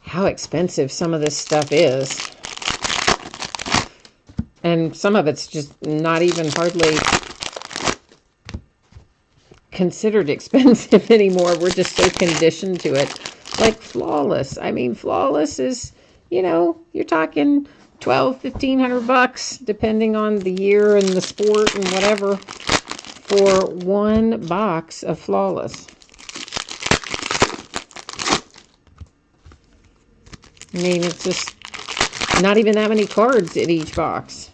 how expensive some of this stuff is. And some of it's just not even hardly considered expensive anymore. We're just so conditioned to it. Like Flawless. I mean, Flawless is, you're talking $1,200-1,500 depending on the year and the sport and whatever for one box of Flawless. I mean, it's just not even that many cards in each box.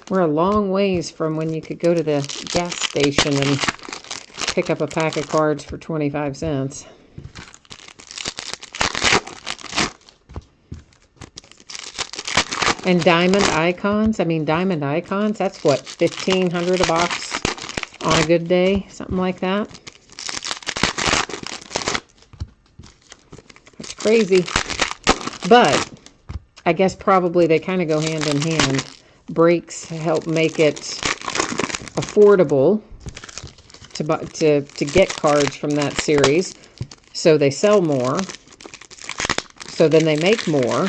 We're a long ways from when you could go to the gas station and pick up a pack of cards for 25 cents. And Diamond Icons, Diamond Icons, that's what, $1,500 a box on a good day? Something like that. That's crazy. But I guess probably they kind of go hand in hand. Breaks help make it affordable to get cards from that series, so they sell more, so then they make more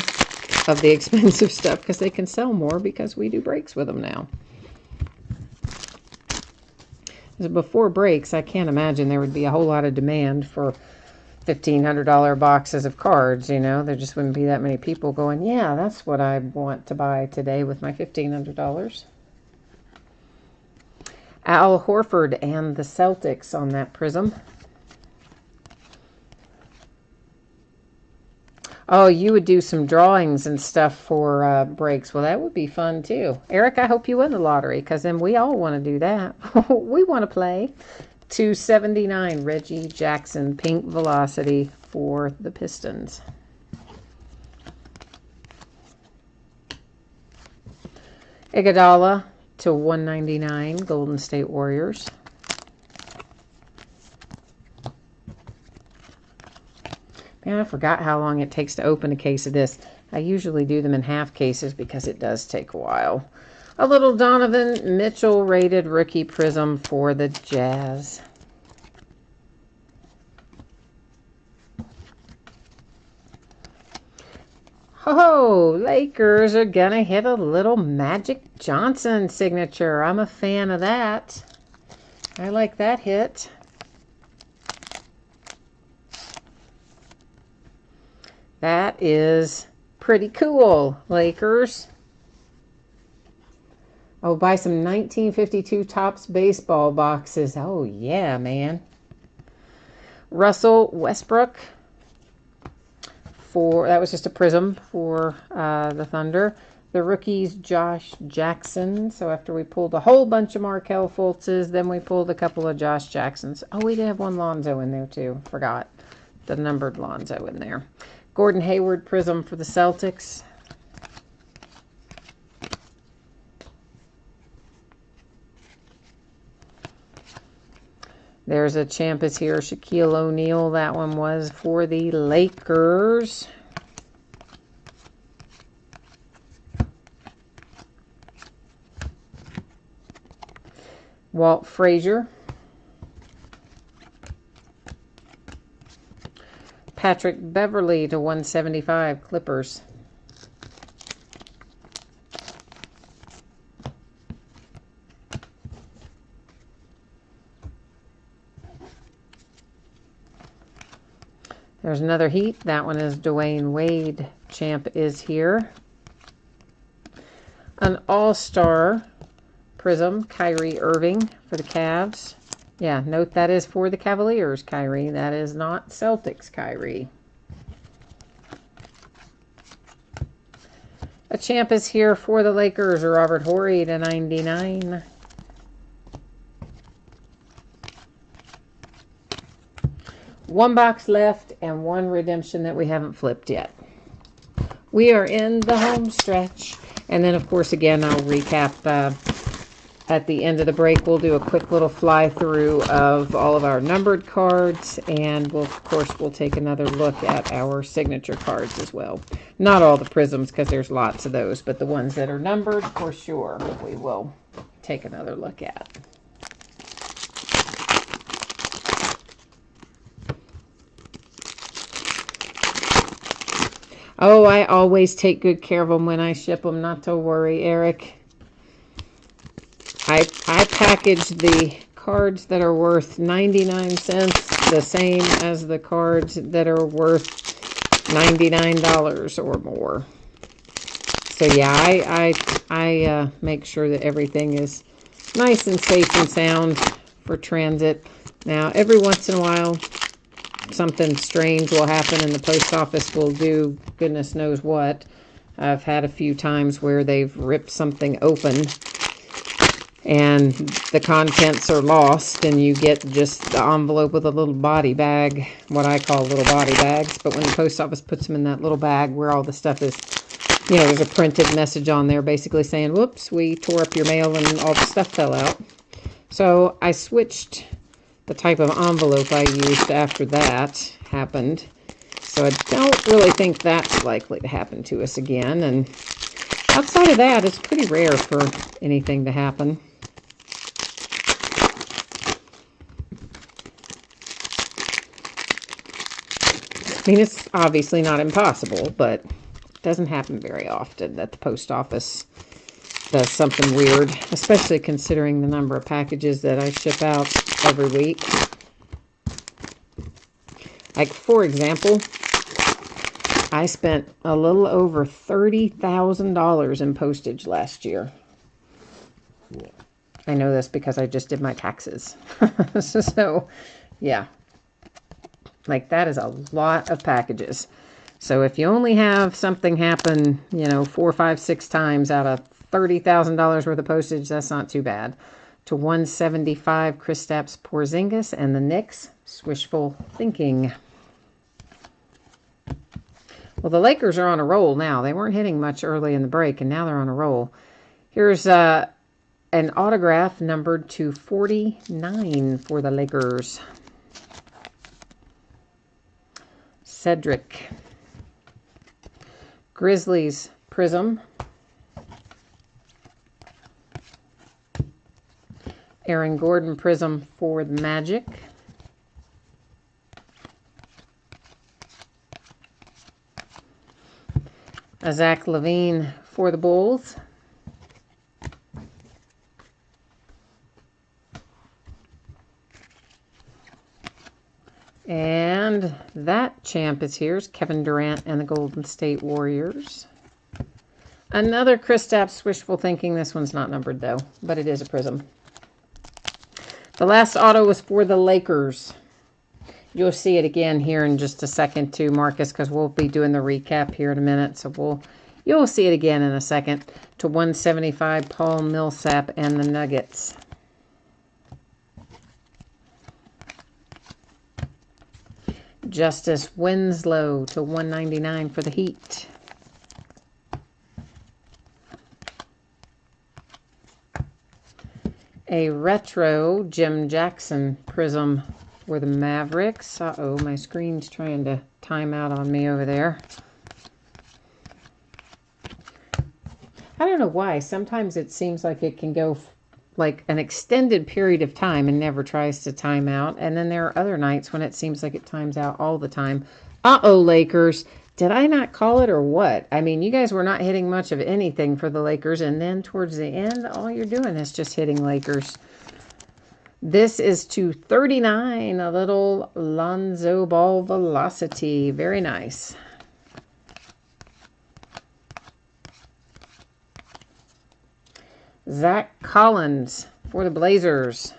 of the expensive stuff because they can sell more because we do breaks with them now. Before breaks, I can't imagine there would be a whole lot of demand for $1,500 boxes of cards. There just wouldn't be that many people going, yeah, that's what I want to buy today with my $1,500. Al Horford and the Celtics on that prism. Oh, you would do some drawings and stuff for breaks. Well, that would be fun too. Eric, I hope you win the lottery, because then we all want to do that. We want to play. $2.79, Reggie Jackson, pink velocity for the Pistons. Iguodala to $1.99, Golden State Warriors. Man, I forgot how long it takes to open a case of this. I usually do them in half cases because it does take a while. A little Donovan Mitchell rated rookie prism for the Jazz. Oh, Lakers are going to hit a little Magic Johnson signature. I'm a fan of that. I like that hit. That is pretty cool, Lakers. Oh, buy some 1952 Topps baseball boxes. Oh, yeah, man. Russell Westbrook. That was just a prism for the Thunder. The rookies, Josh Jackson. So after we pulled a whole bunch of Markelle Fultzes, then we pulled a couple of Josh Jacksons. Oh, we did have one Lonzo in there, too. Forgot the numbered Lonzo in there. Gordon Hayward prism for the Celtics. There's a champ is here, Shaquille O'Neal. That one was for the Lakers. Walt Frazier. Patrick Beverly to 175, Clippers. There's another Heat. That one is Dwayne Wade. Champ is here. An All-Star prism, Kyrie Irving for the Cavs. Yeah, note that is for the Cavaliers, Kyrie. That is not Celtics, Kyrie. A champ is here for the Lakers, Robert Horry to 99. One box left and one redemption that we haven't flipped yet. We are in the home stretch. And then, of course, again, I'll recap at the end of the break. We'll do a quick little fly through of all of our numbered cards. And, of course, we'll take another look at our signature cards as well. Not all the prisms because there's lots of those. But the ones that are numbered, for sure, we will take another look at. Oh, I always take good care of them when I ship them. Not to worry, Eric. I package the cards that are worth 99 cents the same as the cards that are worth $99 or more. So yeah, I make sure that everything is nice and safe and sound for transit. Now, every once in a while, something strange will happen and the post office will do goodness knows what. I've had a few times where they've ripped something open and the contents are lost and you get just the envelope with a little body bag, what I call little body bags. But when the post office puts them in that little bag where all the stuff is, you know, there's a printed message on there basically saying, whoops, we tore up your mail and all the stuff fell out. So I switched the type of envelope I used after that happened. So I don't really think that's likely to happen to us again. And outside of that, it's pretty rare for anything to happen. I mean, it's obviously not impossible, but it doesn't happen very often that the post office does something weird, especially considering the number of packages that I ship out every week. Like, for example, I spent a little over $30,000 in postage last year. I know this because I just did my taxes. So, yeah. Like, that is a lot of packages. So if you only have something happen, you know, 4, 5, 6 times out of $30,000 worth of postage, that's not too bad. To 175, Kristaps Porzingis, and the Knicks, Wishful Thinking. Well, the Lakers are on a roll now. They weren't hitting much early in the break, and now they're on a roll. Here's an autograph numbered to 49 for the Lakers. Cedric. Grizzlies Prism. Aaron Gordon Prism for the Magic. Zach LaVine for the Bulls. And that champ is here. It's Kevin Durant and the Golden State Warriors. Another Kristaps Wishful Thinking. This one's not numbered, though, but it is a prism. The last auto was for the Lakers. You'll see it again here in just a second, too, Marcus, because we'll be doing the recap here in a minute. So you'll see it again in a second. To 175, Paul Millsap and the Nuggets. Justice Winslow to 199 for the Heat. A retro Jim Jackson Prism for the Mavericks. Uh-oh, my screen's trying to time out on me over there. I don't know why. Sometimes it seems like it can go like an extended period of time and never tries to time out. And then there are other nights when it seems like it times out all the time. Uh-oh, Lakers. Did I not call it or what? I mean, you guys were not hitting much of anything for the Lakers. And then towards the end, all you're doing is just hitting Lakers. This is to 39. A little Lonzo Ball Velocity. Very nice. Zach Collins for the Blazers.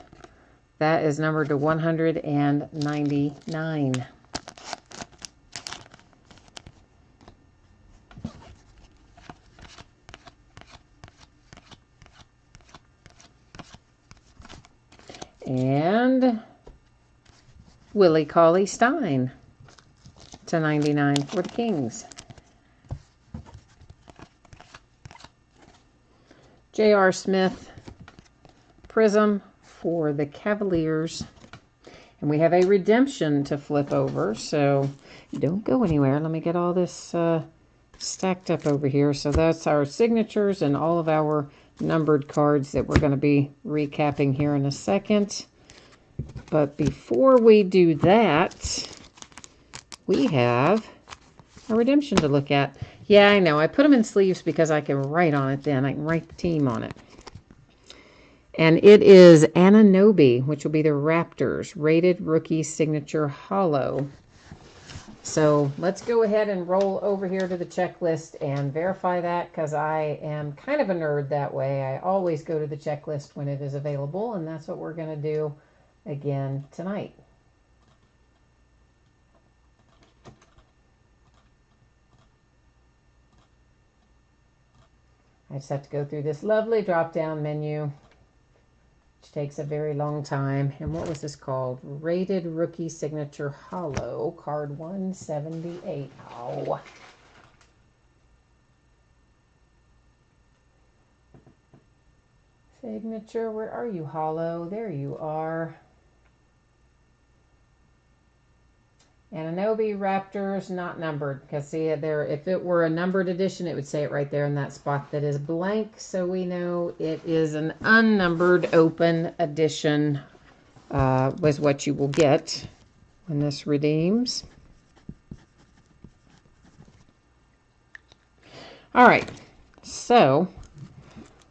That is numbered to 199. And Willie Cauley-Stein to 99 for the Kings. J.R. Smith Prism for the Cavaliers. And we have a redemption to flip over, so don't go anywhere. Let me get all this stacked up over here. So that's our signatures and all of our numbered cards that we're going to be recapping here in a second. But before we do that, we have a redemption to look at. Yeah, I know. I put them in sleeves because I can write on it then. I can write the team on it. And it is Anunoby, which will be the Raptors, rated rookie signature hollow. So let's go ahead and roll over here to the checklist and verify that, because I am kind of a nerd that way. I always go to the checklist when it is available, and that's what we're going to do again tonight. I just have to go through this lovely drop-down menu, which takes a very long time. And what was this called? Rated Rookie Signature Hollow, card 178. Oh. Signature, where are you, Hollow? There you are. Anunoby Raptors, not numbered, because see there, if it were a numbered edition, it would say it right there in that spot that is blank, so we know it is an unnumbered open edition, was what you will get when this redeems. All right, so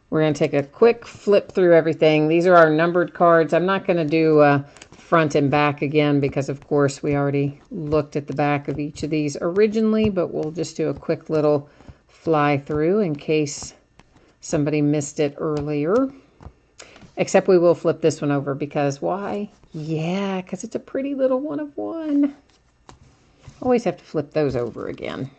we're going to take a quick flip through everything. These are our numbered cards. I'm not going to do front and back again because, of course, we already looked at the back of each of these originally, but we'll just do a quick little fly through in case somebody missed it earlier. Except we will flip this one over because why? Yeah, because it's a pretty little one of one. Always have to flip those over again.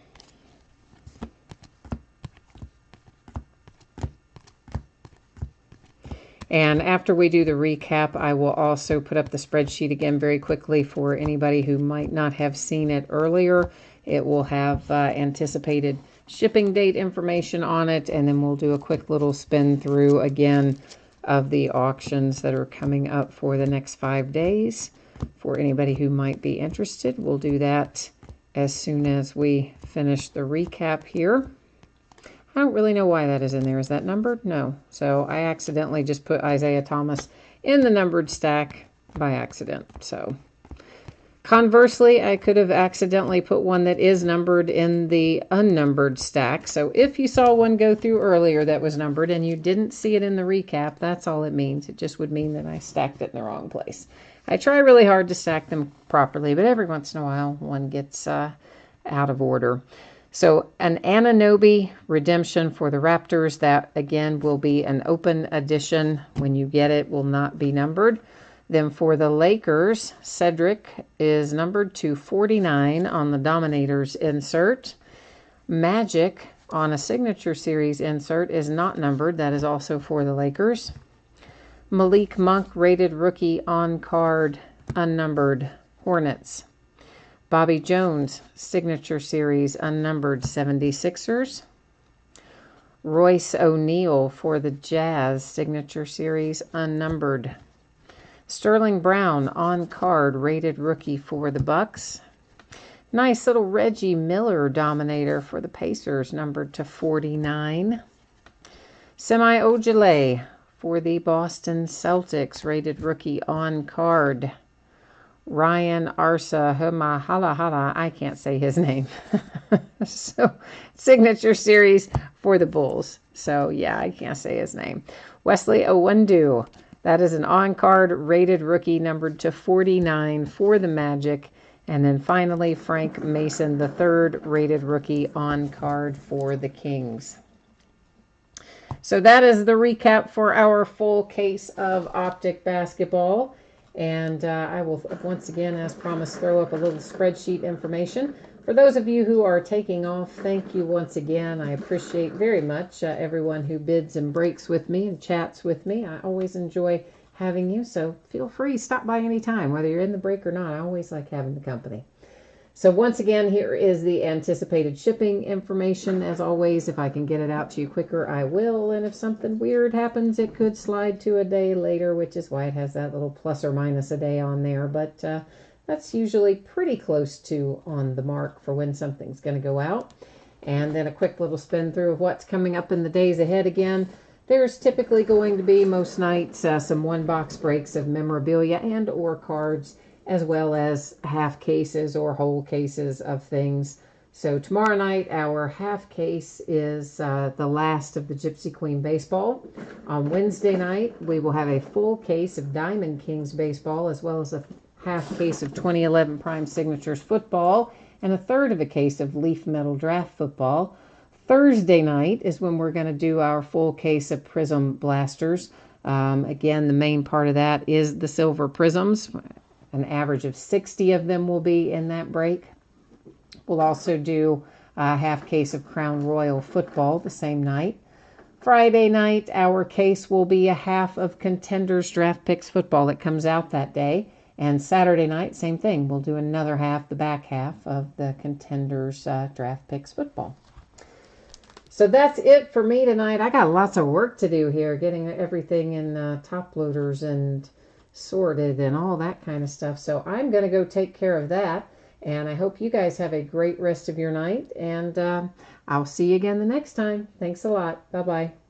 And after we do the recap, I will also put up the spreadsheet again very quickly for anybody who might not have seen it earlier. It will have anticipated shipping date information on it, and then we'll do a quick little spin through again of the auctions that are coming up for the next 5 days. For anybody who might be interested, we'll do that as soon as we finish the recap here. I don't really know why that is in there. Is that numbered? No. So I accidentally just put Isaiah Thomas in the numbered stack by accident. So conversely, I could have accidentally put one that is numbered in the unnumbered stack. So if you saw one go through earlier that was numbered and you didn't see it in the recap, that's all it means. It just would mean that I stacked it in the wrong place. I try really hard to stack them properly, but every once in a while one gets out of order. So an Anunoby redemption for the Raptors, that again will be an open edition. When you get it, will not be numbered. Then for the Lakers, Cedric is numbered to 49 on the Dominators insert. Magic on a Signature Series insert is not numbered. That is also for the Lakers. Malik Monk rated rookie on card unnumbered Hornets. Bobby Jones, Signature Series, unnumbered 76ers. Royce O'Neal for the Jazz, Signature Series, unnumbered. Sterling Brown, on card, rated rookie for the Bucks. Nice little Reggie Miller Dominator for the Pacers, numbered to 49. Semi Ojeleye for the Boston Celtics, rated rookie on card. Ryan Arsa Hamahala, I can't say his name. So, Signature Series for the Bulls. So, yeah, I can't say his name. Wesley Owundu, that is an on-card rated rookie numbered to 49 for the Magic. And then finally, Frank Mason, the third rated rookie on card for the Kings. So that is the recap for our full case of Optic basketball. And I will, once again, as promised, throw up a little spreadsheet information. For those of you who are taking off, thank you once again. I appreciate very much everyone who bids and breaks with me and chats with me. I always enjoy having you, so feel free, stop by anytime, whether you're in the break or not. I always like having the company. So once again, here is the anticipated shipping information. As always, if I can get it out to you quicker, I will. And if something weird happens, it could slide to a day later, which is why it has that little plus or minus a day on there. But that's usually pretty close to on the mark for when something's going to go out. And then a quick little spin through of what's coming up in the days ahead again. There's typically going to be most nights some one-box breaks of memorabilia and or cards, as well as half cases or whole cases of things. So tomorrow night, our half case is the last of the Gypsy Queen baseball. On Wednesday night, we will have a full case of Diamond Kings baseball, as well as a half case of 2011 Prime Signatures football, and a third of a case of Leaf Metal Draft football. Thursday night is when we're going to do our full case of Prism Blasters. Again, the main part of that is the silver prisms. An average of 60 of them will be in that break. We'll also do a half case of Crown Royal football the same night. Friday night, our case will be a half of Contenders Draft Picks football that comes out that day. And Saturday night, same thing. We'll do another half, the back half of the Contenders Draft Picks football. So that's it for me tonight. I got lots of work to do here, getting everything in top loaders and sorted and all that kind of stuff. So I'm going to go take care of that. And I hope you guys have a great rest of your night. And I'll see you again the next time. Thanks a lot. Bye-bye.